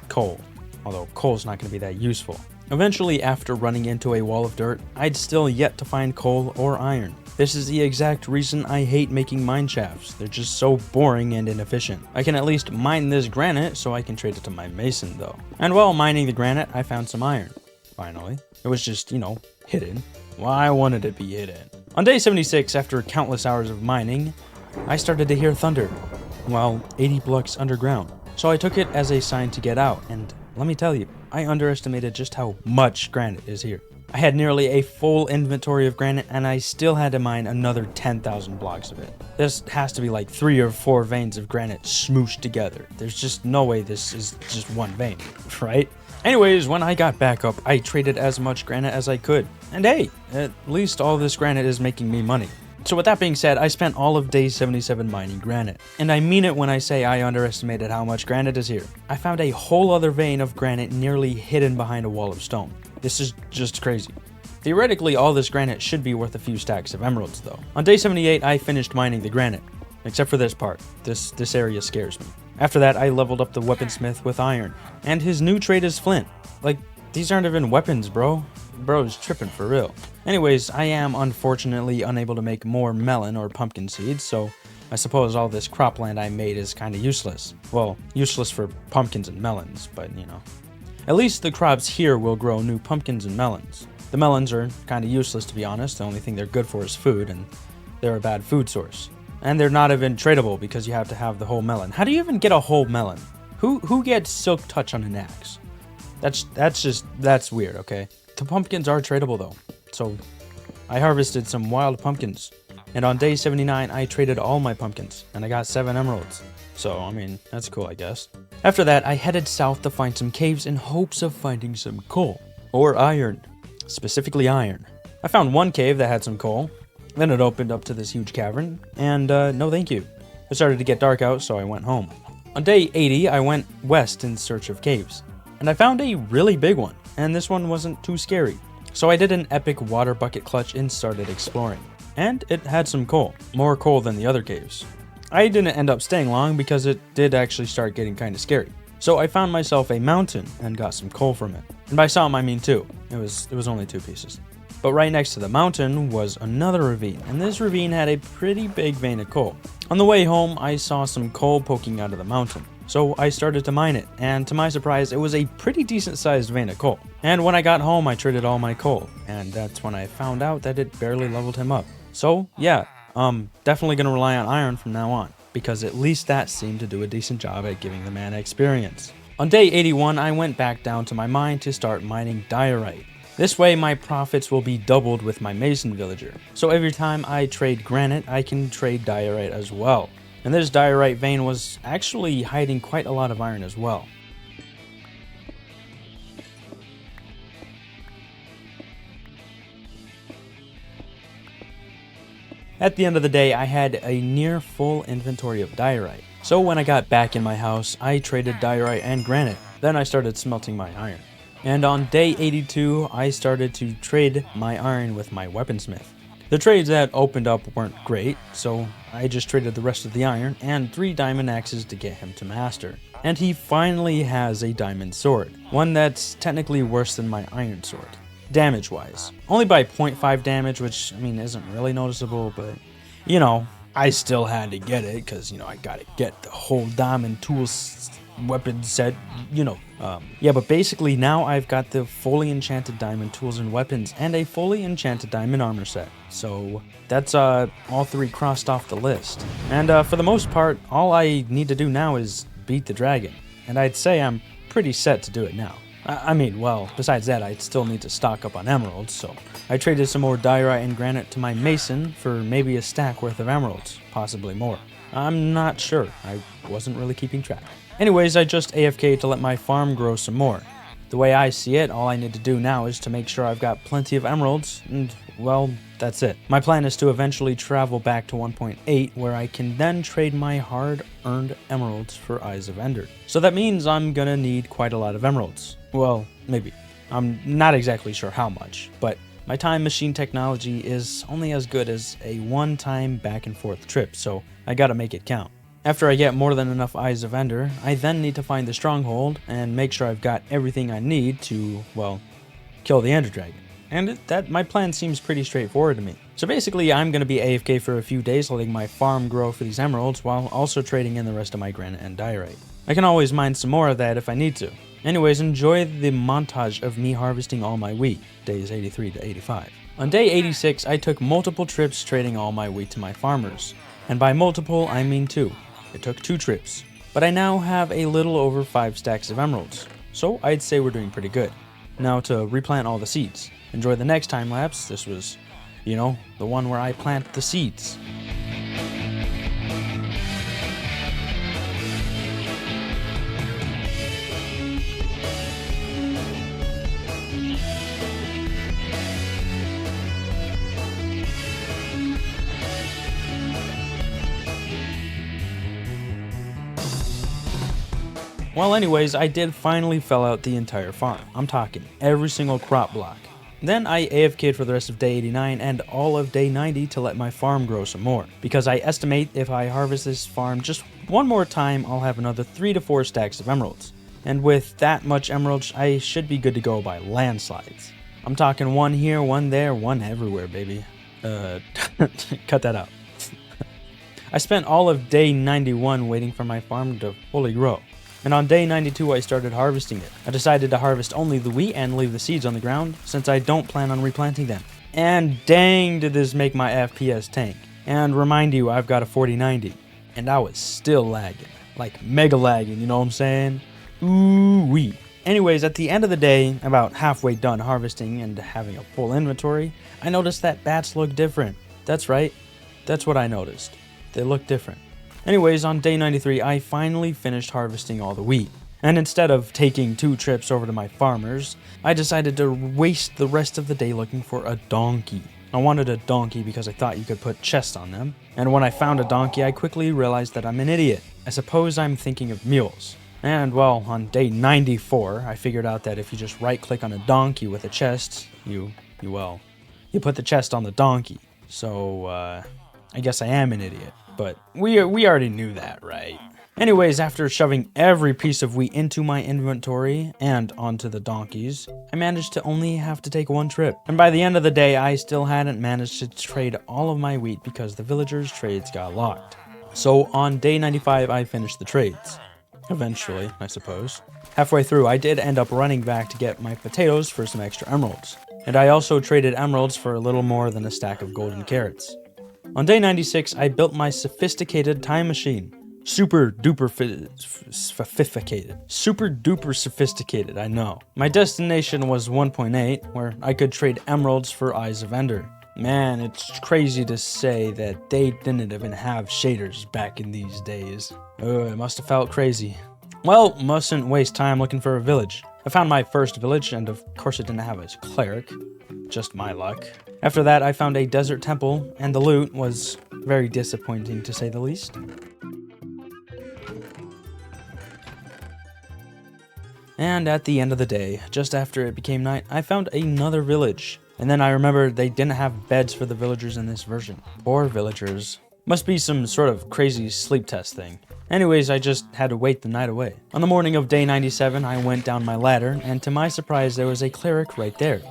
coal, although coal's not going to be that useful. Eventually, after running into a wall of dirt, I'd still yet to find coal or iron. This is the exact reason I hate making mine shafts. They're just so boring and inefficient. I can at least mine this granite so I can trade it to my mason though. And while mining the granite, I found some iron. Finally. It was just, hidden. Well, I wanted it to be hidden. On day 76, after countless hours of mining, I started to hear thunder. Well, 80 blocks underground. So I took it as a sign to get out, and let me tell you, I underestimated just how much granite is here. I had nearly a full inventory of granite, and I still had to mine another 10,000 blocks of it. This has to be like 3 or 4 veins of granite smooshed together. There's just no way this is just one vein, right? Anyways, when I got back up, I traded as much granite as I could. And hey, at least all this granite is making me money. So with that being said, I spent all of day 77 mining granite. And I mean it when I say I underestimated how much granite is here. I found a whole other vein of granite nearly hidden behind a wall of stone. This is just crazy. Theoretically, all this granite should be worth a few stacks of emeralds though. On day 78, I finished mining the granite. Except for this part. This area scares me. After that, I leveled up the weaponsmith with iron. And his new trade is flint. Like, these aren't even weapons, bro. Bro's tripping for real. Anyways, I am unfortunately unable to make more melon or pumpkin seeds, so I suppose all this cropland I made is kinda useless. Well, useless for pumpkins and melons, but you know. At least the crops here will grow new pumpkins and melons. The melons are kinda useless to be honest, the only thing they're good for is food, and they're a bad food source. And they're not even tradable because you have to have the whole melon. How do you even get a whole melon? Who gets silk touch on an axe? That's weird, okay? The pumpkins are tradable though, so I harvested some wild pumpkins. And on day 79, I traded all my pumpkins, and I got 7 emeralds. So, I mean, that's cool, I guess. After that, I headed south to find some caves in hopes of finding some coal. Or iron. Specifically iron. I found one cave that had some coal, then it opened up to this huge cavern, and no thank you. It started to get dark out, so I went home. On day 80, I went west in search of caves, and I found a really big one. And this one wasn't too scary. So I did an epic water bucket clutch and started exploring. And it had some coal. More coal than the other caves. I didn't end up staying long because it did actually start getting kinda scary. So I found myself a mountain and got some coal from it. And by some I mean 2. It was only 2 pieces. But right next to the mountain was another ravine, and this ravine had a pretty big vein of coal. On the way home, I saw some coal poking out of the mountain. So I started to mine it, and to my surprise, it was a pretty decent sized vein of coal. And when I got home, I traded all my coal, and that's when I found out that it barely leveled him up. So yeah, definitely gonna rely on iron from now on, because at least that seemed to do a decent job at giving the man experience. On day 81, I went back down to my mine to start mining diorite. This way my profits will be doubled with my mason villager. So every time I trade granite, I can trade diorite as well. And this diorite vein was actually hiding quite a lot of iron as well. At the end of the day, I had a near full inventory of diorite. So when I got back in my house, I traded diorite and granite. Then I started smelting my iron. And on day 82, I started to trade my iron with my weaponsmith. The trades that opened up weren't great, so I just traded the rest of the iron and 3 diamond axes to get him to master. And he finally has a diamond sword, one that's technically worse than my iron sword, damage-wise. Only by 0.5 damage, which, I mean, isn't really noticeable, but, you know, I still had to get it, because, you know, I gotta get the whole diamond tools weapon set, you know. Yeah, but basically now I've got the fully enchanted diamond tools and weapons and a fully enchanted diamond armor set. So that's all 3 crossed off the list. And for the most part, all I need to do now is beat the dragon. And I'd say I'm pretty set to do it now. I mean, well, besides that, I'd still need to stock up on emeralds, so I traded some more diorite and granite to my mason for maybe a stack worth of emeralds, possibly more. I'm not sure, I wasn't really keeping track. Anyways, I just AFK to let my farm grow some more. The way I see it, all I need to do now is to make sure I've got plenty of emeralds, and, well, that's it. My plan is to eventually travel back to 1.8, where I can then trade my hard-earned emeralds for Eyes of Ender. So that means I'm gonna need quite a lot of emeralds. Well, maybe. I'm not exactly sure how much, but my time machine technology is only as good as a one-time back-and-forth trip, so I gotta make it count. After I get more than enough Eyes of Ender, I then need to find the stronghold and make sure I've got everything I need to, well, kill the Ender Dragon. And my plan seems pretty straightforward to me. So basically, I'm going to be AFK for a few days, letting my farm grow for these emeralds, while also trading in the rest of my granite and diorite. I can always mine some more of that if I need to. Anyways, enjoy the montage of me harvesting all my wheat, days 83 to 85. On day 86, I took multiple trips trading all my wheat to my farmers. And by multiple, I mean 2. It took 2 trips, but I now have a little over 5 stacks of emeralds, so I'd say we're doing pretty good. Now to replant all the seeds. Enjoy the next time lapse. This was, you know, the one where I plant the seeds. Well, anyways, I did finally fell out the entire farm. I'm talking every single crop block. Then I AFK'd for the rest of day 89 and all of day 90 to let my farm grow some more, because I estimate if I harvest this farm just one more time, I'll have another 3 to 4 stacks of emeralds. And with that much emeralds, I should be good to go by landslides. I'm talking one here, one there, one everywhere, baby. Cut that out. I spent all of day 91 waiting for my farm to fully grow. And on day 92 I started harvesting it. I decided to harvest only the wheat and leave the seeds on the ground, since I don't plan on replanting them. And dang did this make my FPS tank. And remind you, I've got a 4090. And I was still lagging. Like mega lagging, you know what I'm saying? Ooh-wee. Anyways, at the end of the day, about halfway done harvesting and having a full inventory, I noticed that bats look different. That's right. That's what I noticed. They look different. Anyways, on day 93, I finally finished harvesting all the wheat. And instead of taking 2 trips over to my farmers, I decided to waste the rest of the day looking for a donkey. I wanted a donkey because I thought you could put chests on them. And when I found a donkey, I quickly realized that I'm an idiot. I suppose I'm thinking of mules. And well, on day 94, I figured out that if you just right-click on a donkey with a chest, you put the chest on the donkey. So, I guess I am an idiot. But we already knew that, right? Anyways, after shoving every piece of wheat into my inventory and onto the donkeys, I managed to only have to take 1 trip. And by the end of the day, I still hadn't managed to trade all of my wheat because the villagers' trades got locked. So on day 95, I finished the trades. Eventually, I suppose. Halfway through, I did end up running back to get my potatoes for some extra emeralds. And I also traded emeralds for a little more than a stack of golden carrots. On day 96, I built my sophisticated time machine. Super duper sophisticated, I know. My destination was 1.8, where I could trade emeralds for Eyes of Ender. Man, it's crazy to say that they didn't even have shaders back in these days. It must have felt crazy. Well, mustn't waste time looking for a village. I found my first village, and of course it didn't have a cleric. Just my luck. After that, I found a desert temple, and the loot was very disappointing to say the least. And at the end of the day, just after it became night, I found another village. And then I remembered they didn't have beds for the villagers in this version. Poor villagers. Must be some sort of crazy sleep test thing. Anyways, I just had to wait the night away. On the morning of day 97, I went down my ladder, and to my surprise, there was a cleric right there.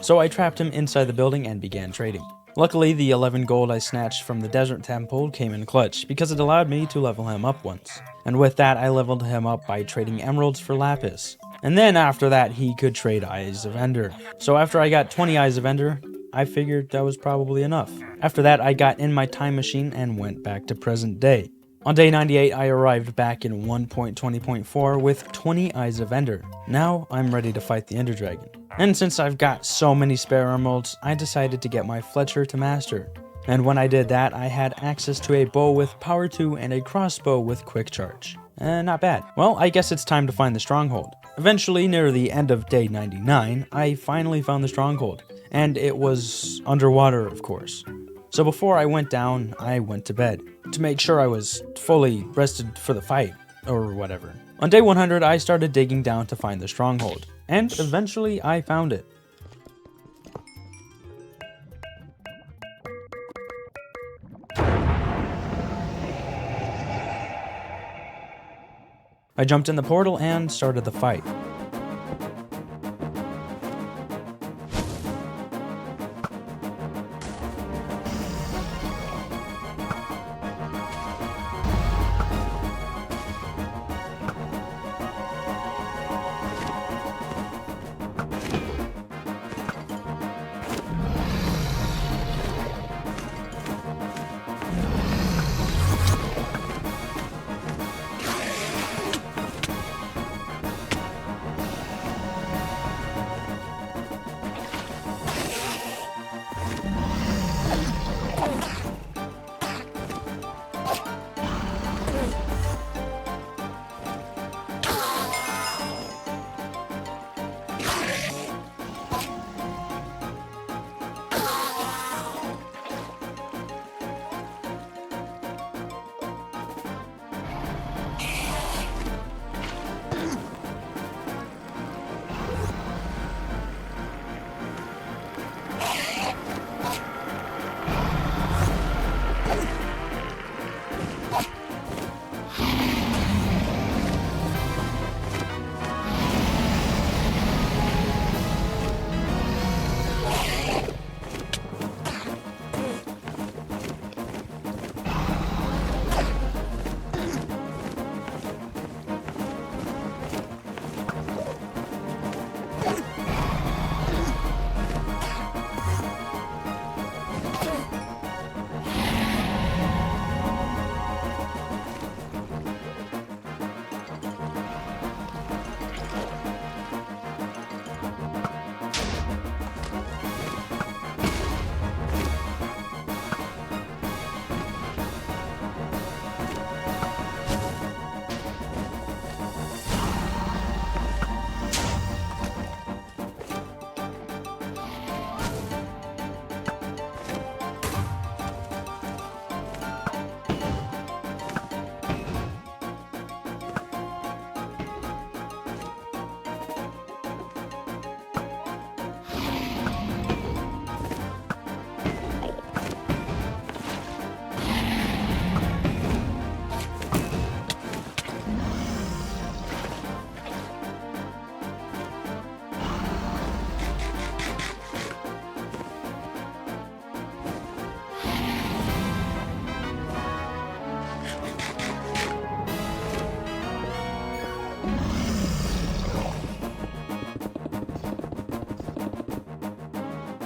So I trapped him inside the building and began trading. Luckily, the 11 gold I snatched from the desert temple came in clutch, because it allowed me to level him up once. And with that, I leveled him up by trading emeralds for lapis. And then after that, he could trade Eyes of Ender. So after I got 20 Eyes of Ender, I figured that was probably enough. After that, I got in my time machine and went back to present day. On day 98, I arrived back in 1.20.4 with 20 Eyes of Ender. Now, I'm ready to fight the Ender Dragon. And since I've got so many spare emeralds, I decided to get my Fletcher to master. And when I did that, I had access to a bow with power 2 and a crossbow with quick charge. Not bad. Well, I guess it's time to find the stronghold. Eventually, near the end of day 99, I finally found the stronghold. And it was underwater, of course. So before I went down, I went to bed, to make sure I was fully rested for the fight, or whatever. On day 100, I started digging down to find the stronghold, and eventually I found it. I jumped in the portal and started the fight.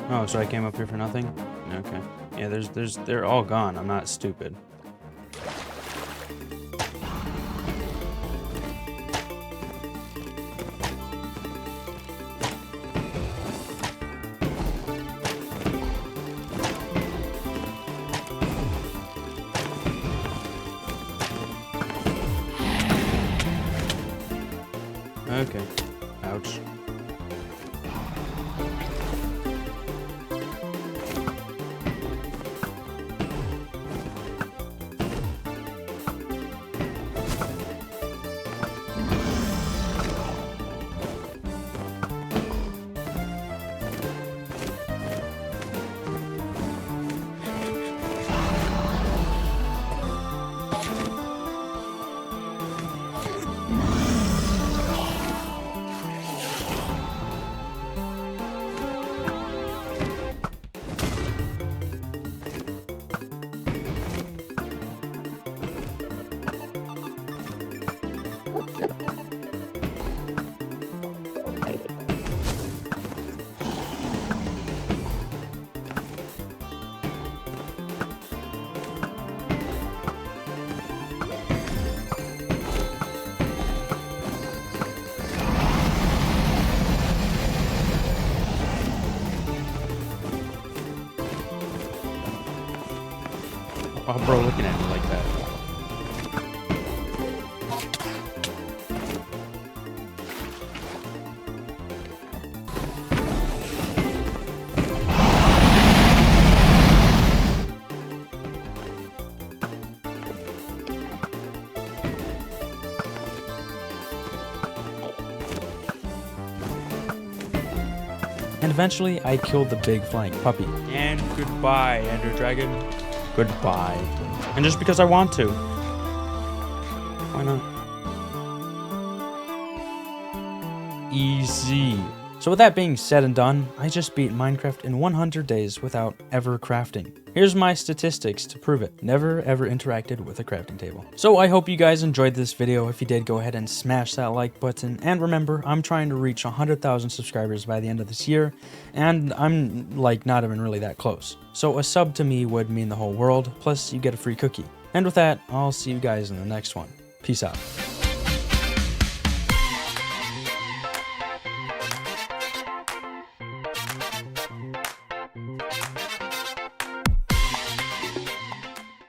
Oh, so I came up here for nothing? Okay. Yeah, they're all gone. I'm not stupid. Okay. Ouch. Why bro looking at me like that? And eventually, I killed the big flying puppy. And goodbye, Ender Dragon. Goodbye. And just because I want to. Why not? Easy. So with that being said and done, I just beat Minecraft in 100 days without ever crafting. Here's my statistics to prove it. Never ever interacted with a crafting table. So I hope you guys enjoyed this video. If you did, go ahead and smash that like button. And remember, I'm trying to reach 100,000 subscribers by the end of this year. And I'm like not even really that close. So a sub to me would mean the whole world. Plus you get a free cookie. And with that, I'll see you guys in the next one. Peace out.